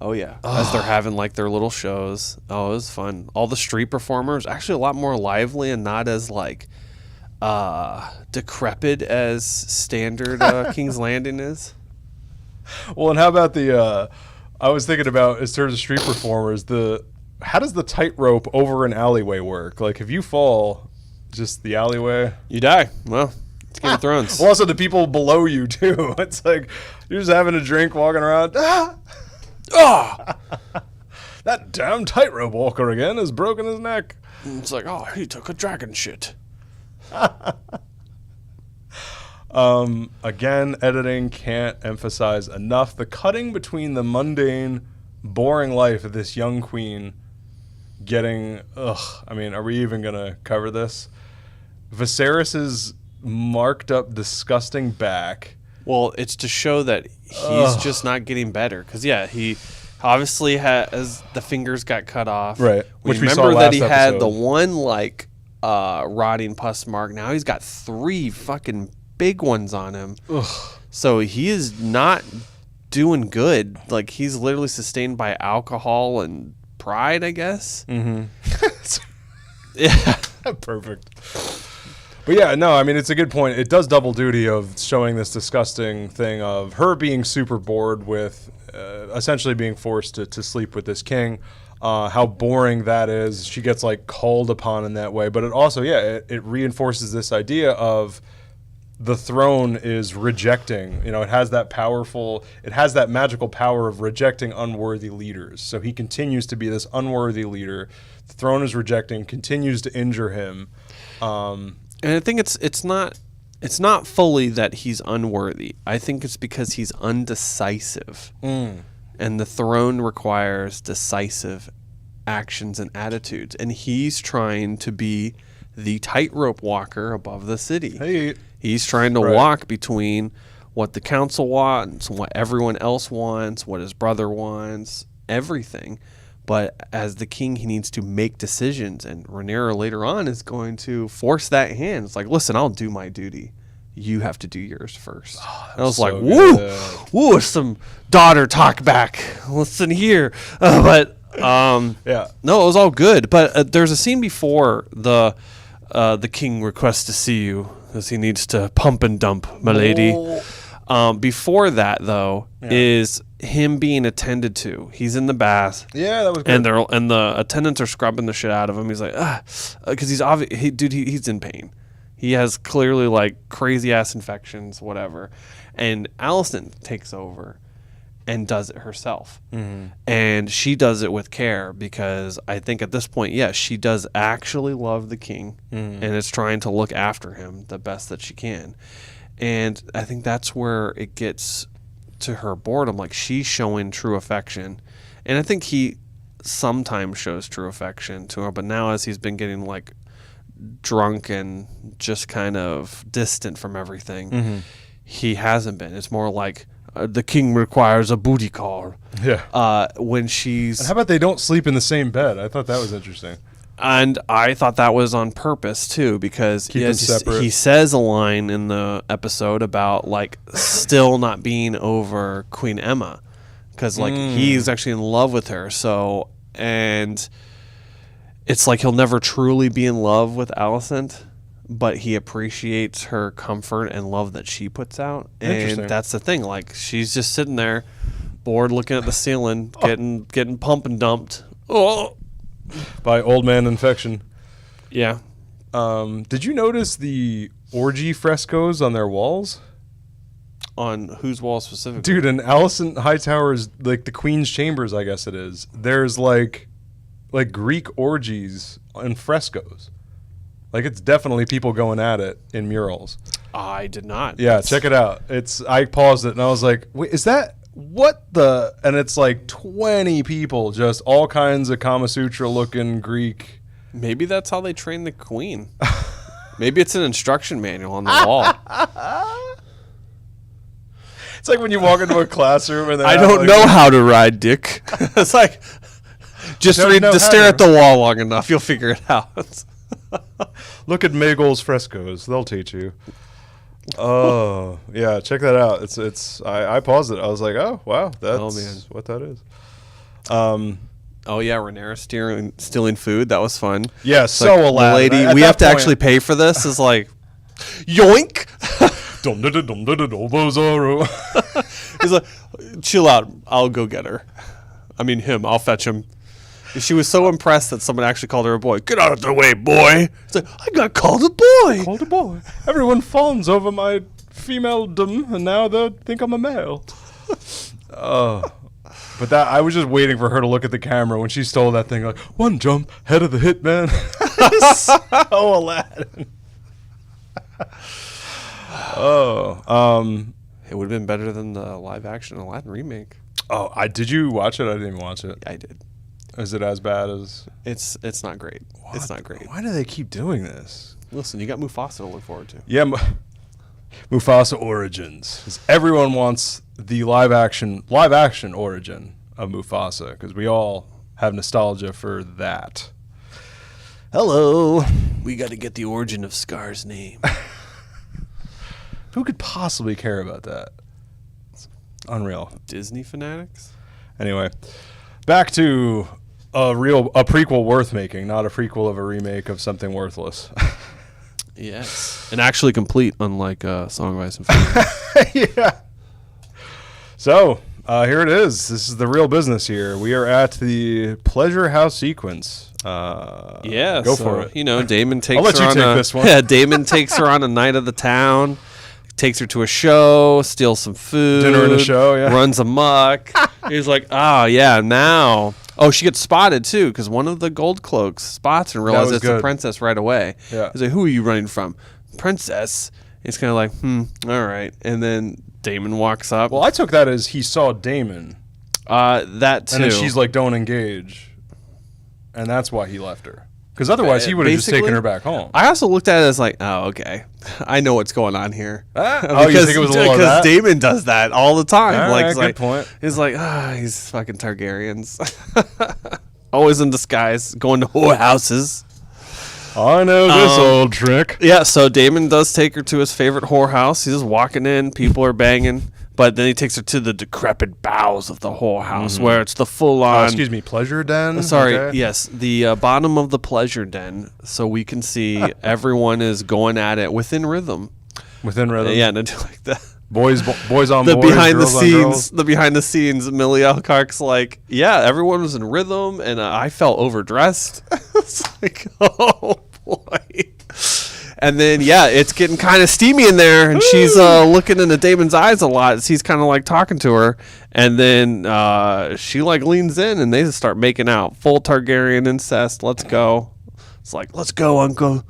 Oh, yeah. As they're having, like, their little shows. Oh, it was fun. All the street performers, actually a lot more lively and not as, like, decrepit as standard King's Landing is. Well, and how about the, I was thinking about, in terms of street performers, how does the tightrope over an alleyway work? Like, if you fall, just the alleyway. You die. Well, it's Game of Thrones. Well, also the people below you too. It's like you're just having a drink, walking around. That damn tightrope walker again has broken his neck. It's like, oh, he took a dragon shit. Again, editing can't emphasize enough the cutting between the mundane, boring life of this young queen getting, I mean, are we even going to cover this? Viserys's marked up, disgusting back. Well, it's to show that he's just not getting better. Because, yeah, he obviously has the fingers got cut off. Right. Which we remember that he had the one, like, rotting pus mark. Now he's got 3 fucking big ones on him. Ugh. So he is not doing good. Like, he's literally sustained by alcohol and pride, I guess. Mm-hmm. Yeah. Perfect. But yeah, no, I mean, it's a good point. It does double duty of showing this disgusting thing of her being super bored with essentially being forced to sleep with this king. How boring that is. She gets like called upon in that way. But it also, it reinforces this idea of the throne is rejecting. You know, it has that magical power of rejecting unworthy leaders. So he continues to be this unworthy leader. The throne is rejecting, continues to injure him. And I think it's not fully that he's unworthy. I think it's because he's undecisive. And the throne requires decisive actions and attitudes. And he's trying to be the tightrope walker above the city. Hey. He's trying to walk between what the council wants, what everyone else wants, what his brother wants, everything. But as the king, he needs to make decisions. And Rhaenyra later on is going to force that hand. It's like, listen, I'll do my duty. You have to do yours first. And I was so like, woo, some daughter talk back. Listen here. Yeah. No, it was all good. But there's a scene before the king requests to see you, because he needs to pump and dump, my lady. Before that, though, is him being attended to. He's in the bath. Yeah, that was good. And the attendants are scrubbing the shit out of him. He's like, because he's in pain. He has clearly like crazy ass infections, whatever. And Alicent takes over and does it herself. Mm-hmm. And she does it with care, because I think at this point, she does actually love the king, and is trying to look after him the best that she can. And I think that's where it gets to her boredom. Like, she's showing true affection. And I think he sometimes shows true affection to her, but now as he's been getting like drunk and just kind of distant from everything, he hasn't been. It's more like, the king requires a booty call. Yeah. When she's... And how about they don't sleep in the same bed? I thought that was interesting. And I thought that was on purpose, too, because he says a line in the episode about, like, still not being over Queen Emma. Because, like, he's actually in love with her. So, and it's like he'll never truly be in love with Alicent, but he appreciates her comfort and love that she puts out. And that's the thing. Like, she's just sitting there, bored, looking at the ceiling, getting pump and dumped. Oh. By old man infection. Yeah. Did you notice the orgy frescoes on their walls? On whose wall specifically? Dude, in Alicent Hightower's, like, the Queen's Chambers, I guess it is, there's, like Greek orgies and frescoes. Like, it's definitely people going at it in murals. I did not. Yeah, check it out. I paused it, and I was like, wait, is that... What the... And it's like 20 people, just all kinds of Kama Sutra looking Greek. Maybe that's how they train the queen. Maybe it's an instruction manual on the wall. It's like when you walk into a classroom and I don't know how to ride, Dick. It's like, just stare at the wall long enough, you'll figure it out. Look at Magel's frescoes. They'll teach you. Oh, yeah, check that out. I paused it. I was like, oh, wow, that's what that is. Oh, yeah, Rhaenyra stealing food. That was fun. Yeah, it's so like, lady, we have to actually pay for this. Is like, yoink. He's like, chill out. I'll go get her. I mean, him. I'll fetch him. She was so impressed that someone actually called her a boy. Get out of the way, boy. It's like, I got called a boy. Called a boy. Everyone fawns over my femaledom, and now they think I'm a male. Oh. But that I was just waiting for her to look at the camera when she stole that thing. Like, one jump, head of the hitman. So Aladdin. It would have been better than the live action Aladdin remake. Oh, did you watch it? I didn't even watch it. I did. Is it as bad as? It's not great. What? It's not great. Why do they keep doing this? Listen, you got Mufasa to look forward to. Yeah, Mufasa Origins. 'Cause everyone wants the live action origin of Mufasa because we all have nostalgia for that. Hello. We got to get the origin of Scar's name. Who could possibly care about that? It's unreal. Disney fanatics? Anyway, back to a prequel worth making, not a prequel of a remake of something worthless. Yes. And actually complete, unlike Song of Ice and Fire. Yeah. So, here it is. This is the real business here. We are at the Pleasure House sequence. Go for it. You know, Damon takes I'll let her you on take this one. Yeah, Damon takes her on a night of the town, takes her to a show, steals some food. Dinner and a show, yeah. Runs amok. He's like, oh, yeah, now. Oh, she gets spotted, too, because one of the gold cloaks spots her and realizes it's the princess right away. Yeah. He's like, who are you running from? Princess. He's kind of like, all right. And then Damon walks up. Well, I took that as he saw Damon. That, too. And then she's like, don't engage. And that's why he left her. Because otherwise he would have just taken her back home. I also looked at it as like, oh, okay. I know what's going on here. Oh, you think it was a little of that? Because Damon does that all the time. All like, right, he's good like, point. He's like, he's fucking Targaryens. Always in disguise, going to whorehouses. I know this old trick. Yeah, so Damon does take her to his favorite whorehouse. He's just walking in, people are banging. But then he takes her to the decrepit bowels of the whorehouse, where it's the full-on... pleasure den? Sorry, Okay. yes, the bottom of the pleasure den, so we can see everyone is going at it within rhythm. Within rhythm? Yeah, and do like that. Boys on The boys, behind the girls on scenes, girls. the behind the scenes. Millie Alcock's like, yeah, everyone was in rhythm, and I felt overdressed. It's like, oh boy. And then, yeah, it's getting kind of steamy in there, and she's looking into Damon's eyes a lot as he's kind of like talking to her. And then she like leans in, and they just start making out. Full Targaryen incest. Let's go. It's like, let's go, uncle.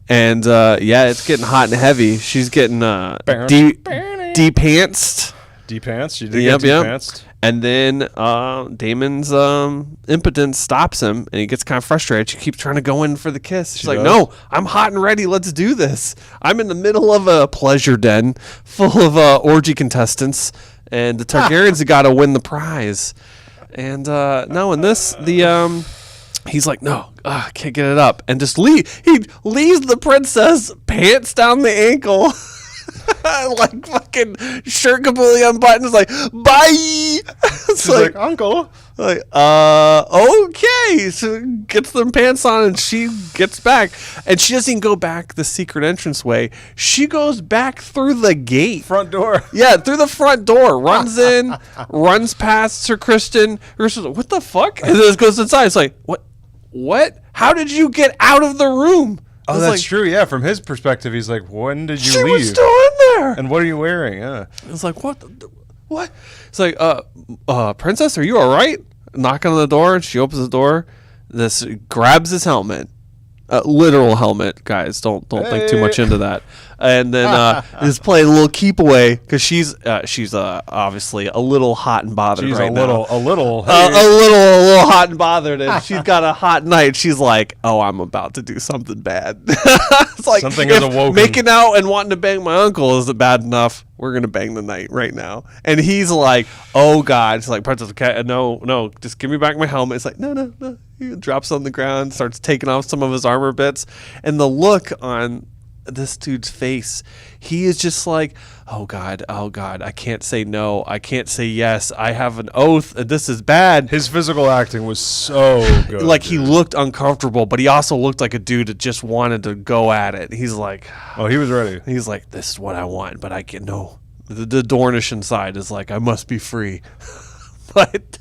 And yeah, it's getting hot and heavy. She's getting de-pantsed. De-pantsed? She did get de-pantsed? And then Damon's impotence stops him, and he gets kind of frustrated. She keeps trying to go in for the kiss. She's like, no, I'm hot and ready. Let's do this. I'm in the middle of a pleasure den full of orgy contestants, and the Targaryens have got to win the prize. And no, in this, he's like, no, I can't get it up. And just leave. He leaves the princess pants down the ankle. Like fucking shirt completely unbuttoned. It's like, bye. It's She's like, uncle. Like, okay. So gets them pants on and she gets back. And she doesn't even go back the secret entranceway. She goes back through the gate. Front door. Yeah, through the front door. Runs in, runs past Sir Kristen. Kristen's like, what the fuck? And then goes inside. It's like, what? How did you get out of the room? Oh, that's true. Yeah, from his perspective, he's like, when did you leave? She was still in there. And what are you wearing? Yeah. It's like, what? What? It's like, princess, are you all right? Knock on the door. She opens the door. This grabs his helmet. Literal helmet, guys. Don't think too much into that. And then is playing a little keep away because she's obviously a little hot and bothered She's right a now. little hot and bothered, and she's got a hot night. She's like, "Oh, I'm about to do something bad." It's like something has awoken. Making out and wanting to bang my uncle isn't bad enough. We're gonna bang the night right now. And he's like, "Oh God!" She's like, "Princess, okay, no, just give me back my helmet." It's like, no. He drops on the ground, starts taking off some of his armor bits, and the look on this dude's face, he is just like, oh God, I can't say no, I can't say yes, I have an oath, this is bad. His physical acting was so good. Like, he looked uncomfortable, but he also looked like a dude that just wanted to go at it. He's like, oh, he was ready. He's like, this is what I want, but I can't, no. The Dornish inside is like, I must be free. But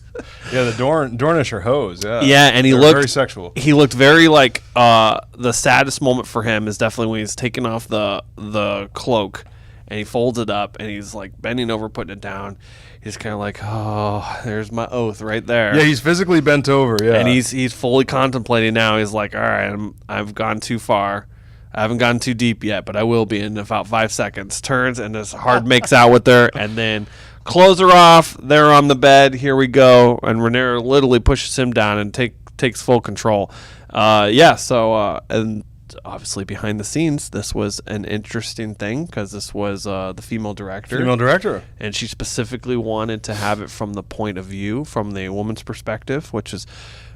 Yeah, the Dornisher hose. Yeah, Yeah, and he They're looked very sexual. He looked very like the saddest moment for him is definitely when he's taking off the cloak and he folds it up and he's like bending over, putting it down. He's kind of like, oh, there's my oath right there. Yeah, he's physically bent over. Yeah, and he's fully contemplating now. He's like, all right, I've gone too far. I haven't gone too deep yet, but I will be in about 5 seconds. Turns and just hard makes out with her, and then close her off. They're on the bed. Here we go. And Rhaenyra literally pushes him down and takes full control. And obviously behind the scenes, this was an interesting thing because this was the female director. And she specifically wanted to have it from the point of view, from the woman's perspective, which is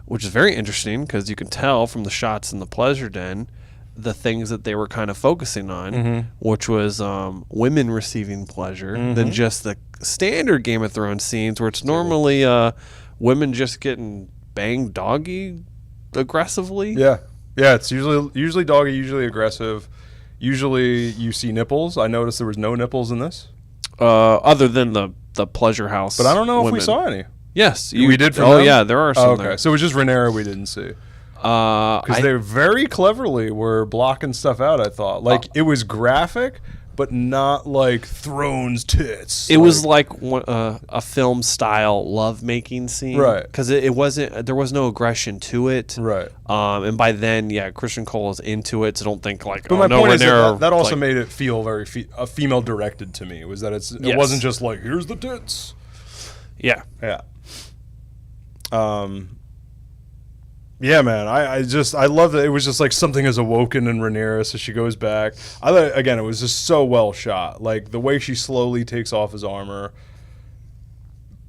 very interesting because you can tell from the shots in the pleasure den the things that they were kind of focusing on, which was women receiving pleasure than just the standard Game of Thrones scenes where it's normally women just getting banged doggy aggressively. Yeah, it's usually doggy, usually aggressive. Usually you see nipples. I noticed there was no nipples in this. Other than the pleasure house. But I don't know women. if we saw any. Yes. We did from them? Yeah, there are some there. So it was just Rhaenyra we didn't see. Because they very cleverly were blocking stuff out, I thought. Like, it was graphic, but not like Thrones tits. It was like a film style lovemaking scene. Right. Because it wasn't, there was no aggression to it. Right. And by then, Christian Cole is into it, so don't think like, but my point is that also like, made it feel very female directed to me, was that it wasn't just like, here's the tits. Yeah. Yeah. Yeah, man. I love that it was just like something has awoken in Rhaenyra, so she goes back. Again, it was just so well shot. Like the way she slowly takes off his armor.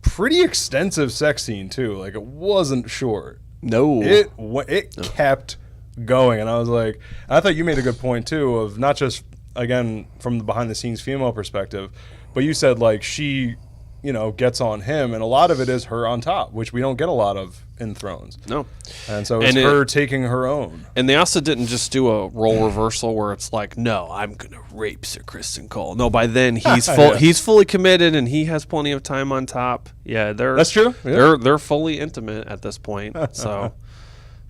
Pretty extensive sex scene too. Like it wasn't short. No. It kept going, and I was like, I thought you made a good point too of not just again from the behind the scenes female perspective, but you said like she, gets on him, and a lot of it is her on top, which we don't get a lot of in Thrones. No. And so it's her taking her own. And they also didn't just do a role reversal where it's like, no, I'm going to rape Sir Kristen Cole. No, by then he's he's fully committed and he has plenty of time on top. Yeah, that's true. Yeah. They're fully intimate at this point. So,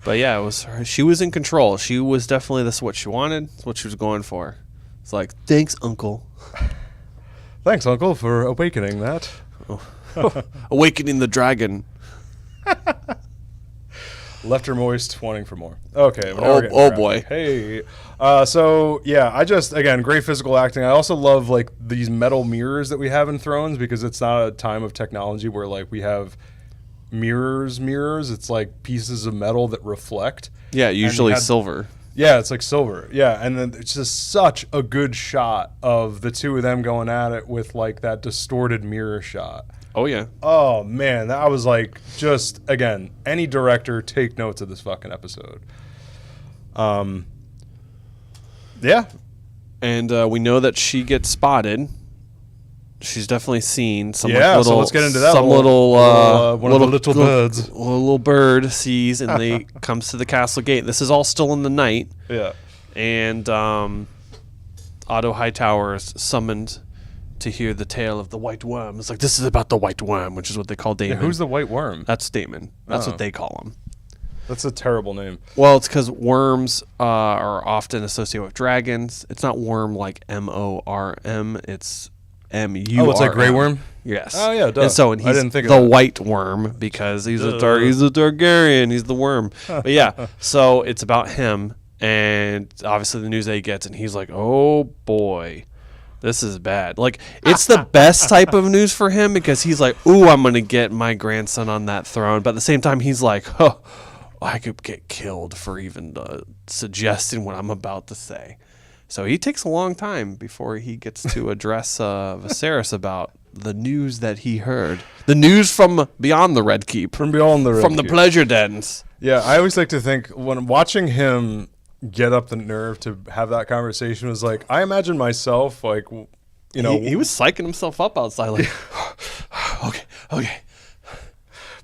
but yeah, it was her. She was in control. She was definitely this is what she wanted. It's what she was going for. It's like, thanks, Uncle. Thanks, Uncle, for awakening that. Awakening the dragon. Left her moist, wanting for more. Okay. Oh boy. Hey. So yeah, again, great physical acting. I also love like these metal mirrors that we have in Thrones because it's not a time of technology where like we have mirrors. It's like pieces of metal that reflect. Yeah, usually silver. Yeah, it's like silver. Yeah, and then it's just such a good shot of the two of them going at it with like that distorted mirror shot. Oh, yeah. Oh, man. I was like, just, again, any director, take notes of this fucking episode. Yeah. And we know that she gets spotted. She's definitely seen some so let's get into that. Some one of the little birds. A little bird sees and they comes to the castle gate. This is all still in the night. Yeah. And Otto Hightower is summoned to hear the tale of the white worm. It's like, this is about the white worm, which is what they call Daemon. Yeah, who's the white worm? That's Daemon. That's what they call him. That's a terrible name. Well, it's because worms are often associated with dragons. It's not worm like M-O-R-M. It's M-U-R-M. Oh, it's like Grey Worm? Yes. Oh, yeah, it does. And so I didn't think of the that. white worm because he's a Targaryen. He's the worm. But yeah, so it's about him. And obviously the news that he gets, and he's like, oh, boy. This is bad. Like, it's the best type of news for him because he's like, ooh, I'm going to get my grandson on that throne. But at the same time, he's like, oh, I could get killed for even suggesting what I'm about to say. So he takes a long time before he gets to address Viserys about the news that he heard. The news from beyond the Red Keep. From beyond the Red From Keep. the pleasure dens. Yeah, I always like to think when watching him get up the nerve to have that conversation was like, I imagine myself like, he was psyching himself up outside like, okay.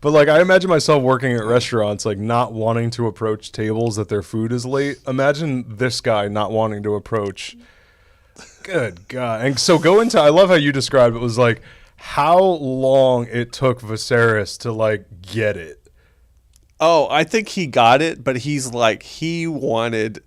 But like, I imagine myself working at restaurants, like not wanting to approach tables that their food is late. Imagine this guy not wanting to approach. Good God. And so I love how you described it was like how long it took Viserys to like get it. Oh, I think he got it, but he's like, he wanted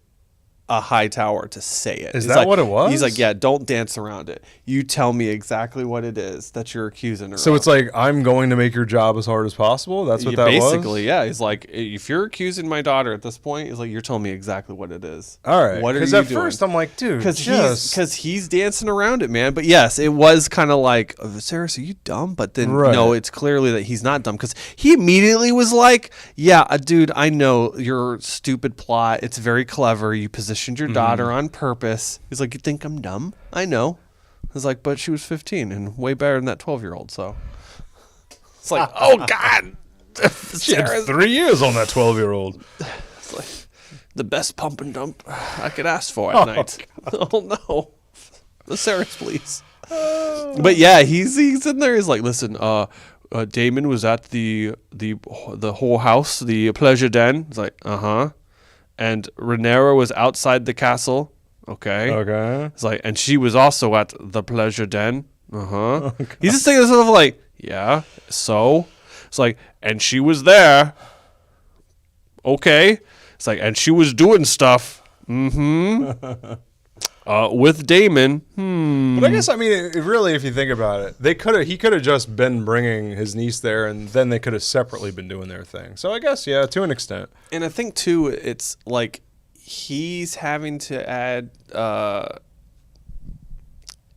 a high tower to say it. Is that what it was? He's like, yeah, don't dance around it. You tell me exactly what it is that you're accusing her of. So it's like, I'm going to make your job as hard as possible? That's what that was? Basically, yeah. He's like, if you're accusing my daughter at this point, he's like, you're telling me exactly what it is. All right. What are you doing? Because at first I'm like, dude, because he's dancing around it, man. But yes, it was kind of like, oh, Viserys, are you dumb? But then, no, it's clearly that he's not dumb, because he immediately was like, yeah, dude, I know your stupid plot. It's very clever. You positioned your daughter on purpose. He's like, you think I'm dumb? I know. He's like, but she was 15 and way better than that 12-year-old. So it's like, oh God, she had 3 years on that 12-year-old. It's like the best pump and dump I could ask for at night. God. Oh no, Viserys, please. But yeah, he's in there. He's like, listen, Daemon was at the whole house, the pleasure den. He's like, and Rhaenyra was outside the castle. Okay. It's like, and she was also at the pleasure den. Okay. He's just thinking sort of like, yeah. So it's like, and she was there. Okay. It's like, and she was doing stuff. With Daemon. But I guess, I mean, really, if you think about it, he could have just been bringing his niece there, and then they could have separately been doing their thing. So I guess, yeah, to an extent. And I think too, it's like he's having to add.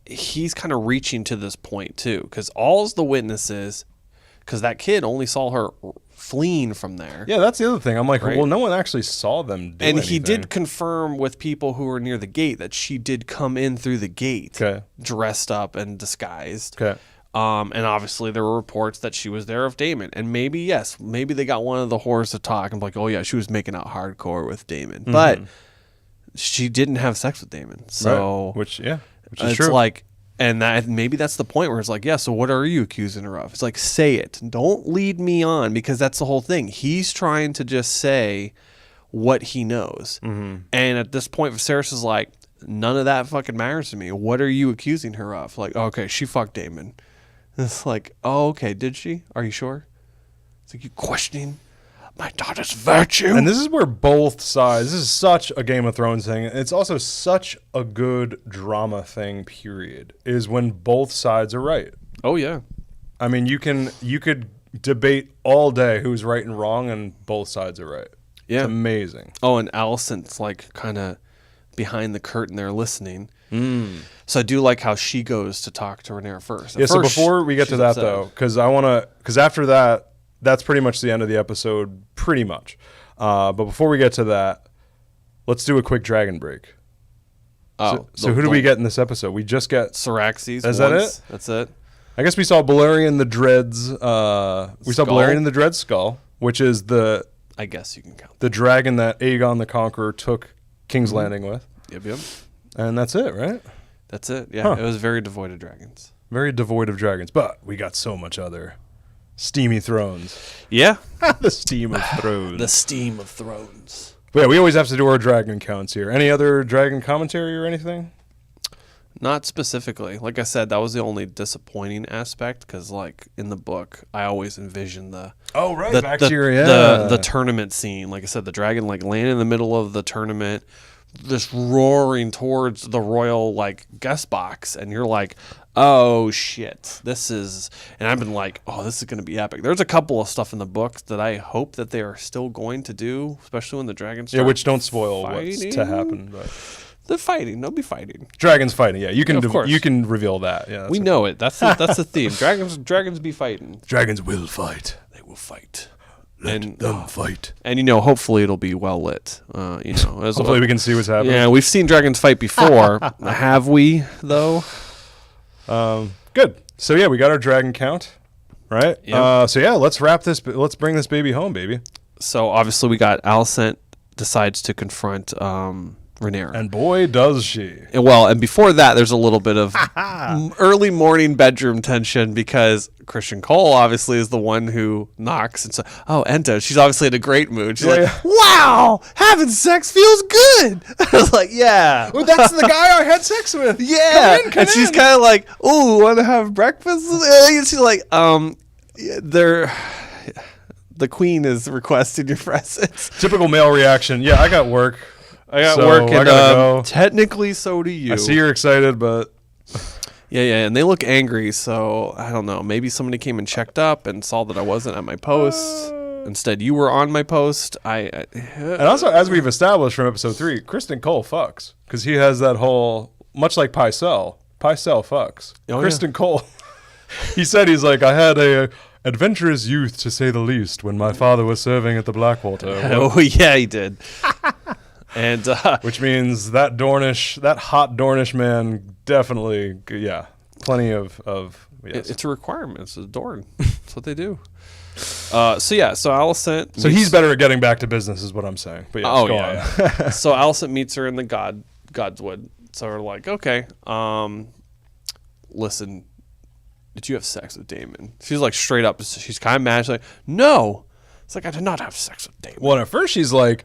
He's kind of reaching to this point too, because all's the witnesses, because that kid only saw her fleeing from there. Yeah, that's the other thing. I'm like, well, no one actually saw them do anything. He did confirm with people who were near the gate that she did come in through the gate, dressed up and disguised. Okay. And obviously there were reports that she was there with Daemon. And maybe they got one of the whores to talk and be like, oh yeah, she was making out hardcore with Daemon. But she didn't have sex with Daemon. So right. Which is it's true. Like, and maybe that's the point where it's like, yeah, so what are you accusing her of? It's like, say it. Don't lead me on, because that's the whole thing. He's trying to just say what he knows. And at this point, Viserys is like, none of that fucking matters to me. What are you accusing her of? Like, okay, she fucked Daemon. It's like, oh, okay, did she? Are you sure? It's like, you questioning my daughter's virtue? And this is where both sides, this is such a Game of Thrones thing. It's also such a good drama thing, period, is when both sides are right. Oh, yeah. I mean, you could debate all day who's right and wrong, and both sides are right. Yeah. It's amazing. Oh, and Alicent's like kind of behind the curtain there listening. So I do like how she goes to talk to Rhaenyra first. So before we get to that, though, because after that, that's pretty much the end of the episode, pretty much. But before we get to that, let's do a quick dragon break. Oh, so who do we get in this episode? We just get Syraxes. Is that it? That's it. I guess we saw Balerion the Dread's. We saw Balerion the Dread's skull, which is I guess you can count the dragon that Aegon the Conqueror took King's Landing with. Yep. And that's it, right? That's it. Yeah, It was very devoid of dragons. Very devoid of dragons, but we got so much other steamy thrones. Yeah. The steam of thrones. The steam of thrones. But yeah, we always have to do our dragon counts here. Any other dragon commentary or anything? Not specifically. Like I said, that was the only disappointing aspect, because like in the book, I always envision the tournament scene. Like I said, the dragon like landing in the middle of the tournament, just roaring towards the royal like guest box, and you're like, oh shit, this is. And I've been like, oh, this is going to be epic. There's a couple of stuff in the book that I hope that they are still going to do, especially when the dragons start which don't spoil what's to happen, but they're fighting. They'll be fighting. Dragons fighting. Yeah, you can you can reveal that. Yeah, we know it. That's the theme. Dragons be fighting. Dragons will fight. They will fight. Let them fight. And hopefully it'll be well lit. Hopefully we can see what's happening. Yeah, we've seen dragons fight before. Have we though? Good. So yeah, we got our dragon count, right? Yep. So yeah, let's wrap this. Let's bring this baby home, baby. So obviously we got Alicent decides to confront Rhaenyra. And boy, does she. And before that, there's a little bit of early morning bedroom tension because Christian Cole obviously is the one who knocks. And so, Enta, she's obviously in a great mood. She's wow, having sex feels good. I was like, yeah. Well, that's the guy I had sex with. Yeah. Come in. She's kind of like, oh, want to have breakfast? And she's like, the queen is requesting your presence. Typical male reaction. Yeah, I got work. I got work, and I gotta go. Technically, so do you. I see you're excited, but yeah, and they look angry. So I don't know. Maybe somebody came and checked up and saw that I wasn't at my post. Instead, you were on my post. And also, as we've established from episode 3, Kristen Cole fucks because he has that whole much like Pycelle. Pycelle fucks. Kristen Cole. He said he's like, I had a adventurous youth to say the least when my father was serving at the Blackwater. Oh yeah, he did. And which means that hot Dornish man definitely, plenty of yes. It's a requirement. It's a Dorn. That's what they do. So Alicent. So he's better at getting back to business, is what I'm saying. But go on. So Alicent meets her in the Godswood. So we're like, okay, listen, did you have sex with Daemon? She's like straight up. She's kind of mad. She's like, no. It's like, I did not have sex with Daemon. Well, at first she's like,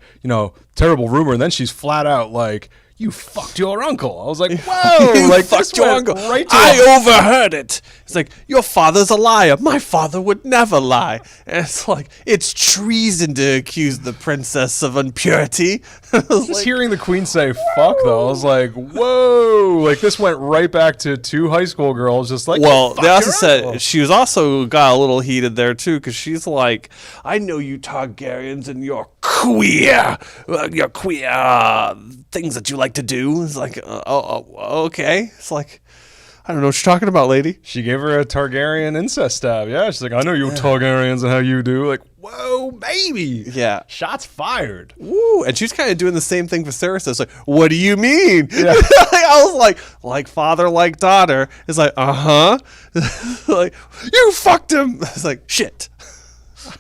terrible rumor, and then she's flat out like, you fucked your uncle. I was like, whoa, like fucked your uncle. Right I overheard it. It's like, your father's a liar. My father would never lie. And it's like, it's treason to accuse the princess of impurity. Just hearing the queen say fuck, though, I was like, whoa, like this went right back to 2 high school girls just like, well, they also said she was also got a little heated there too, because she's like, I know you Targaryens and your queer things that you like to do. It's like, okay. It's like, I don't know what you're talking about, lady. She gave her a Targaryen incest stab. Yeah, she's like, I know you Targaryens and how you do. Like, whoa, baby. Yeah. Shots fired. Woo. And she's kind of doing the same thing for Sarah. It's like, what do you mean? Yeah. I was like father, like daughter. It's like, like, you fucked him. It's like, shit.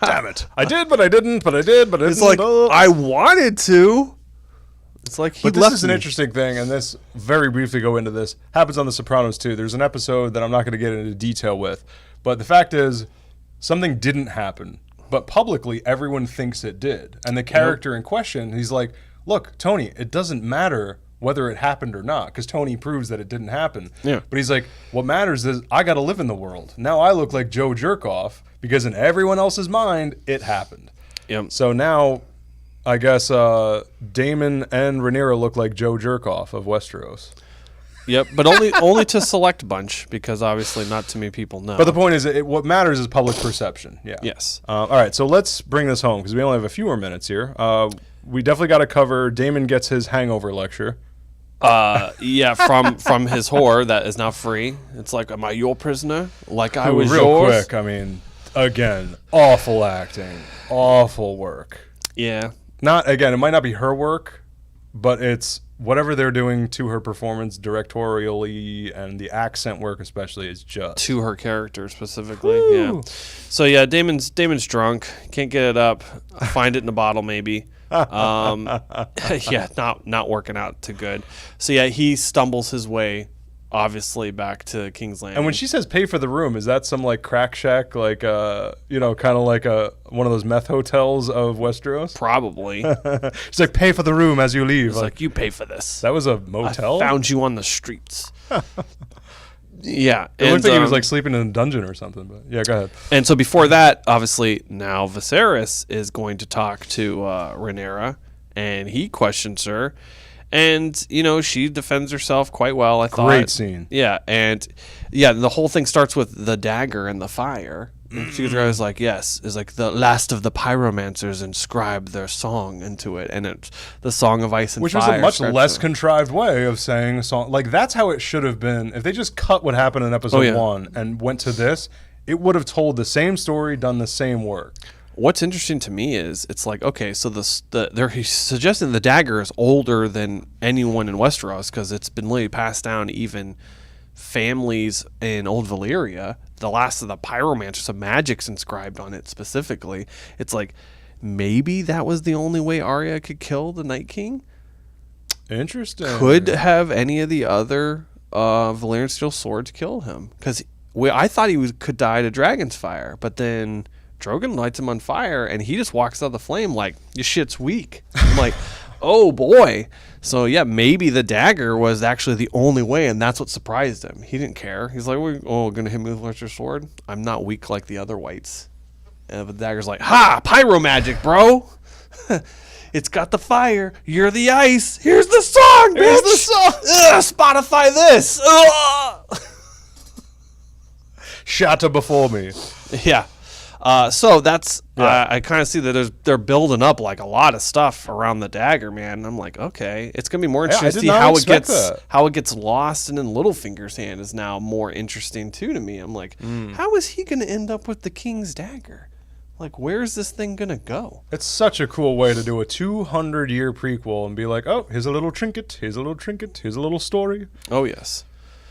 Damn it. I did, but I didn't, but I did, but I didn't. It's like, I wanted to. It's like he But this is an interesting thing, and this, very briefly go into this, happens on The Sopranos too. There's an episode that I'm not going to get into detail with, but the fact is, something didn't happen, but publicly everyone thinks it did. And the character in question, he's like, look, Tony, it doesn't matter whether it happened or not, because Tony proves that it didn't happen. Yeah. But he's like, what matters is I got to live in the world. Now I look like Joe Jerkoff, because in everyone else's mind, it happened. Yep. So now, I guess Daemon and Rhaenyra look like Joe Jerkoff of Westeros. Yep, but only to select bunch, because obviously not too many people know. But the point is, what matters is public perception. Yeah. Yes. All right, so let's bring this home, because we only have a few more minutes here. We definitely got to cover Daemon gets his hangover lecture. From his whore that is now free. It's like, am I your prisoner? Like I was real yours? Quick, I mean, again, awful acting, awful work. Yeah. It might not be her work, but it's whatever they're doing to her performance directorially, and the accent work especially is just to her character specifically. Woo. Yeah. So yeah, Damon's drunk, can't get it up. Find it in a bottle maybe. Yeah, not working out too good. So yeah, he stumbles his way obviously back to King's Landing. And when she says pay for the room, is that some like crack shack, like kind of like one of those meth hotels of Westeros? Probably. She's like, pay for the room as you leave. It's like, you pay for this. That was a motel? I found you on the streets. Yeah. It looked like he was like sleeping in a dungeon or something, but yeah, go ahead. And so before that, obviously, now Viserys is going to talk to Rhaenyra, and he questions her. And, she defends herself quite well, I thought. Great scene. Yeah, and the whole thing starts with the dagger and the fire. And she was like, yes, is like the last of the pyromancers inscribed their song into it. And it's the Song of Ice and Which Fire. was a much less contrived way of saying a song. Like, that's how it should have been. If they just cut what happened in episode 1 and went to this, it would have told the same story, done the same work. What's interesting to me is it's like, okay, so he's suggesting the dagger is older than anyone in Westeros because it's been literally passed down to even families in Old Valyria. The last of the pyromancers of magic's inscribed on it specifically. It's like, maybe that was the only way Arya could kill the Night King? Interesting. Could have any of the other Valyrian steel swords killed him? Because I thought he could die to dragon's fire, but then Drogon lights him on fire, and he just walks out of the flame like, your shit's weak. I'm like, oh boy. So yeah, maybe the dagger was actually the only way, and that's what surprised him. He didn't care. He's like, we're gonna hit me with your sword? I'm not weak like the other whites. And the dagger's like, ha! Pyro magic, bro! It's got the fire. You're the ice. Here's the song, bitch! Here's the song! Ugh, Spotify this! Ugh! Shatter before me. Yeah. So that's I kind of see that they're building up like a lot of stuff around the dagger, man. And I'm like, okay, it's gonna be more interesting to see how it gets lost, and then Littlefinger's hand is now more interesting too to me. I'm like, how is he gonna end up with the king's dagger? Like, where's this thing gonna go? It's such a cool way to do a 200-year prequel and be like, oh, here's a little trinket, here's a little trinket, here's a little story. Oh yes,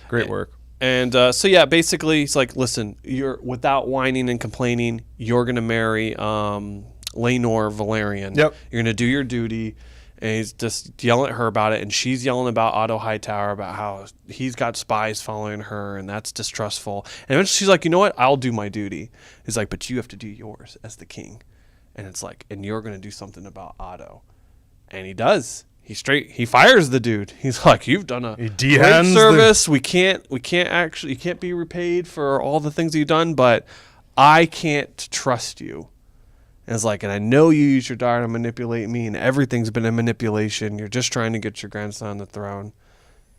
Great work. And so yeah, basically he's like, listen, you're without whining and complaining, you're gonna marry Laenor Valerian. Yep. You're gonna do your duty. And he's just yelling at her about it, and she's yelling about Otto Hightower, about how he's got spies following her, and that's distrustful. And eventually she's like, you know what? I'll do my duty. He's like, but you have to do yours as the king. And it's like, and you're gonna do something about Otto. And he does. He fires the dude. He's like, you've done a great service. You can't be repaid for all the things you've done, but I can't trust you. And it's like, and I know you use your daughter to manipulate me, and everything's been a manipulation. You're just trying to get your grandson on the throne.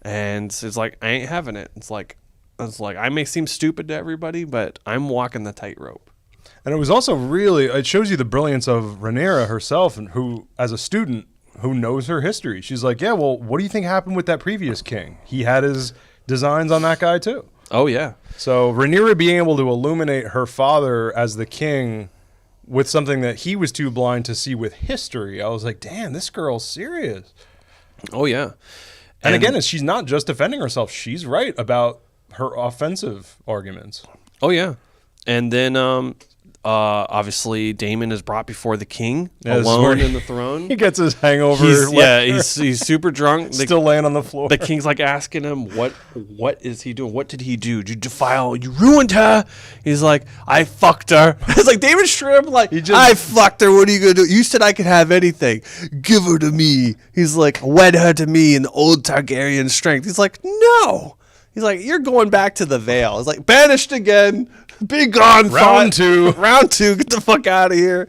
And it's like, I ain't having it. It's like, I may seem stupid to everybody, but I'm walking the tightrope. And it was also it shows you the brilliance of Rhaenyra herself, and who, as a student, who knows her history. She's like, yeah, well, what do you think happened with that previous king? He had his designs on that guy too. Oh, yeah. So Rhaenyra being able to illuminate her father as the king with something that he was too blind to see with history, I was like, damn, this girl's serious. Oh, yeah. And again, she's not just defending herself. She's right about her offensive arguments. Oh, yeah. And then obviously Daemon is brought before the king alone in the throne. He gets his hangover. He's super drunk. Still laying on the floor. The king's like asking him, what is he doing? What did he do? Did you defile? You ruined her. He's like, I fucked her. It's like David Shrimp, like, I fucked her. What are you going to do? You said I could have anything. Give her to me. He's like, wed her to me in the old Targaryen strength. He's like, no. He's like, you're going back to the Vale. He's like, banished again. Be gone. Round two. Get the fuck out of here.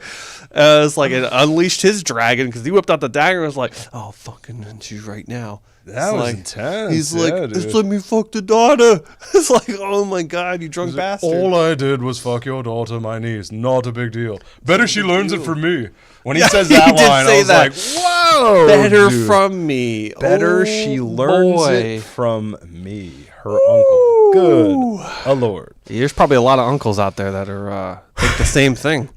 It's like it unleashed his dragon because he whipped out the dagger and was like, oh, fucking you right now. That was intense. He's like, just let me fuck the daughter. It's like, oh my God, you drunk bastard. All I did was fuck your daughter, my niece. Not a big deal. Better she learns it from me. When he says that line, I was like, whoa. Better from me. Better she learns it from me. Her uncle. Good Lord. There's probably a lot of uncles out there that are think the same thing.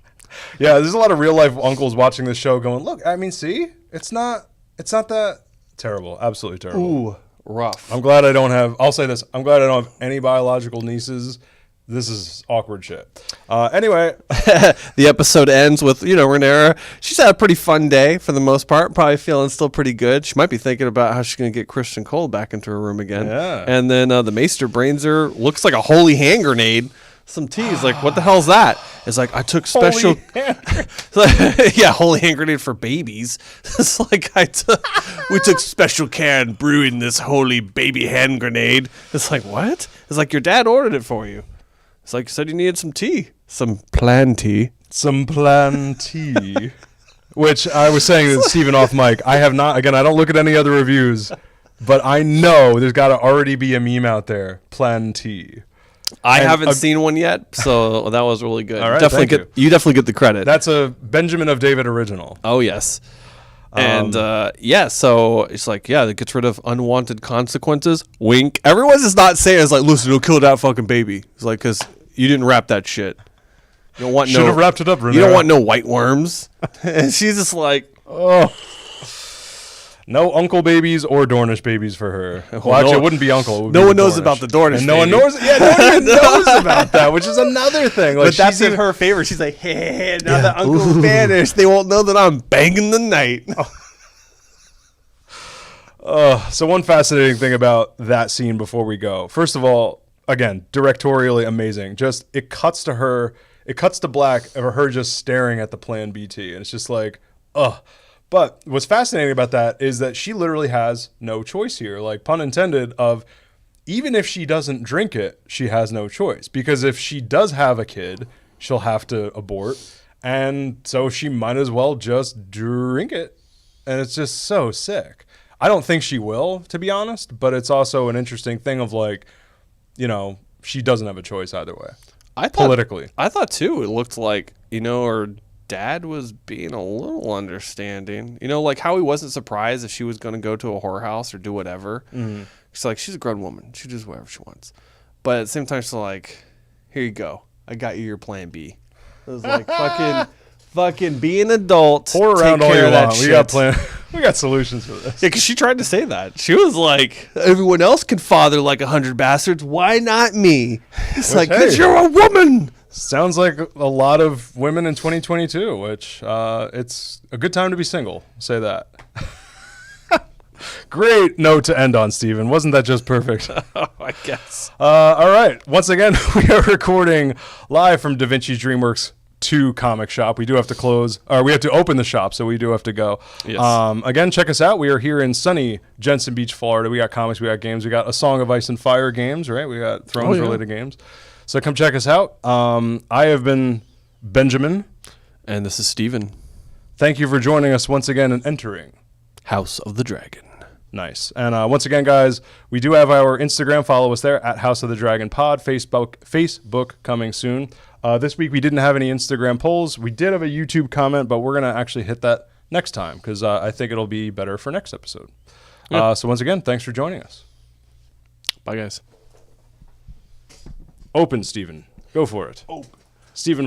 Yeah, there's a lot of real life uncles watching this show going, look, I mean, see, it's not that terrible. Absolutely terrible. Ooh, rough. I'm glad I don't have, I'll say this, I'm glad I don't have any biological nieces. This is awkward shit. Anyway. The episode ends with, Rhaenyra. She's had a pretty fun day for the most part. Probably feeling still pretty good. She might be thinking about how she's going to get Christian Cole back into her room again. Yeah. And then the Maester brains her. Looks like a holy hand grenade. Some teas. Like, what the hell's that? It's like, I took special. Yeah, holy hand grenade for babies. It's like, we took special care in brewing this holy baby hand grenade. It's like, what? It's like, your dad ordered it for you. It's like you said you needed some tea. Some plan tea. Which I was saying to Stephen off mic. I have not, again, I don't look at any other reviews, but I know there's got to already be a meme out there. Plan tea. I haven't seen one yet, so that was really good. All right, you definitely get the credit. That's a Benjamin of David original. Oh, yes. And so it's like, it gets rid of unwanted consequences. Wink. Everyone's just not saying it's like, listen, it'll kill that fucking baby. It's like, because you didn't wrap that shit. You don't want Should have wrapped it up, Rhaenyra. You don't want no white worms. And she's just like, oh. No uncle babies or Dornish babies for her. Well, actually, it wouldn't be uncle. No one knows about the Dornish. No one knows. Yeah, no one even knows about that, which is another thing. Like, but that's in her favor. She's like, hey, now that uncle's vanished, they won't know that I'm banging the night. So one fascinating thing about that scene before we go. First of all, again, directorially amazing. Just it cuts to black of her just staring at the Plan BT, and it's just like, ugh. But what's fascinating about that is that she literally has no choice here. Like, pun intended, of even if she doesn't drink it, she has no choice. Because if she does have a kid, she'll have to abort. And so she might as well just drink it. And it's just so sick. I don't think she will, to be honest. But it's also an interesting thing of like, you know, she doesn't have a choice either way. Politically. I thought too, it looked like, you know, her dad was being a little understanding. You know, like how he wasn't surprised if she was going to go to a whorehouse or do whatever. Mm-hmm. She's like, she's a grown woman. She does whatever she wants. But at the same time, she's like, here you go. I got you your plan B. It was like, fucking be an adult. Pour around all you want. We got solutions for this. Yeah, because she tried to say that. She was like, everyone else can father like 100 bastards. Why not me? It's like, because you're a woman. Sounds like a lot of women in 2022, which it's a good time to be single. I'll say that. Great note to end on, Steven. Wasn't that just perfect? I guess. All right. Once again, we are recording live from Davinci's Dreamworks 2 comic shop. We do have to close, or we have to open the shop, so we do have to go. Yes. Again, check us out. We are here in sunny Jensen Beach, Florida. We got comics, we got games. We got A Song of Ice and Fire games, right? We got Thrones-related games. So come check us out. I have been Benjamin. And this is Steven. Thank you for joining us once again and entering House of the Dragon. Nice. And once again, guys, we do have our Instagram. Follow us there at House of the Dragon Pod. Facebook coming soon. This week we didn't have any Instagram polls. We did have a YouTube comment, but we're going to actually hit that next time because I think it'll be better for next episode. Yep. So once again, thanks for joining us. Bye, guys. Open, Steven. Go for it. Steven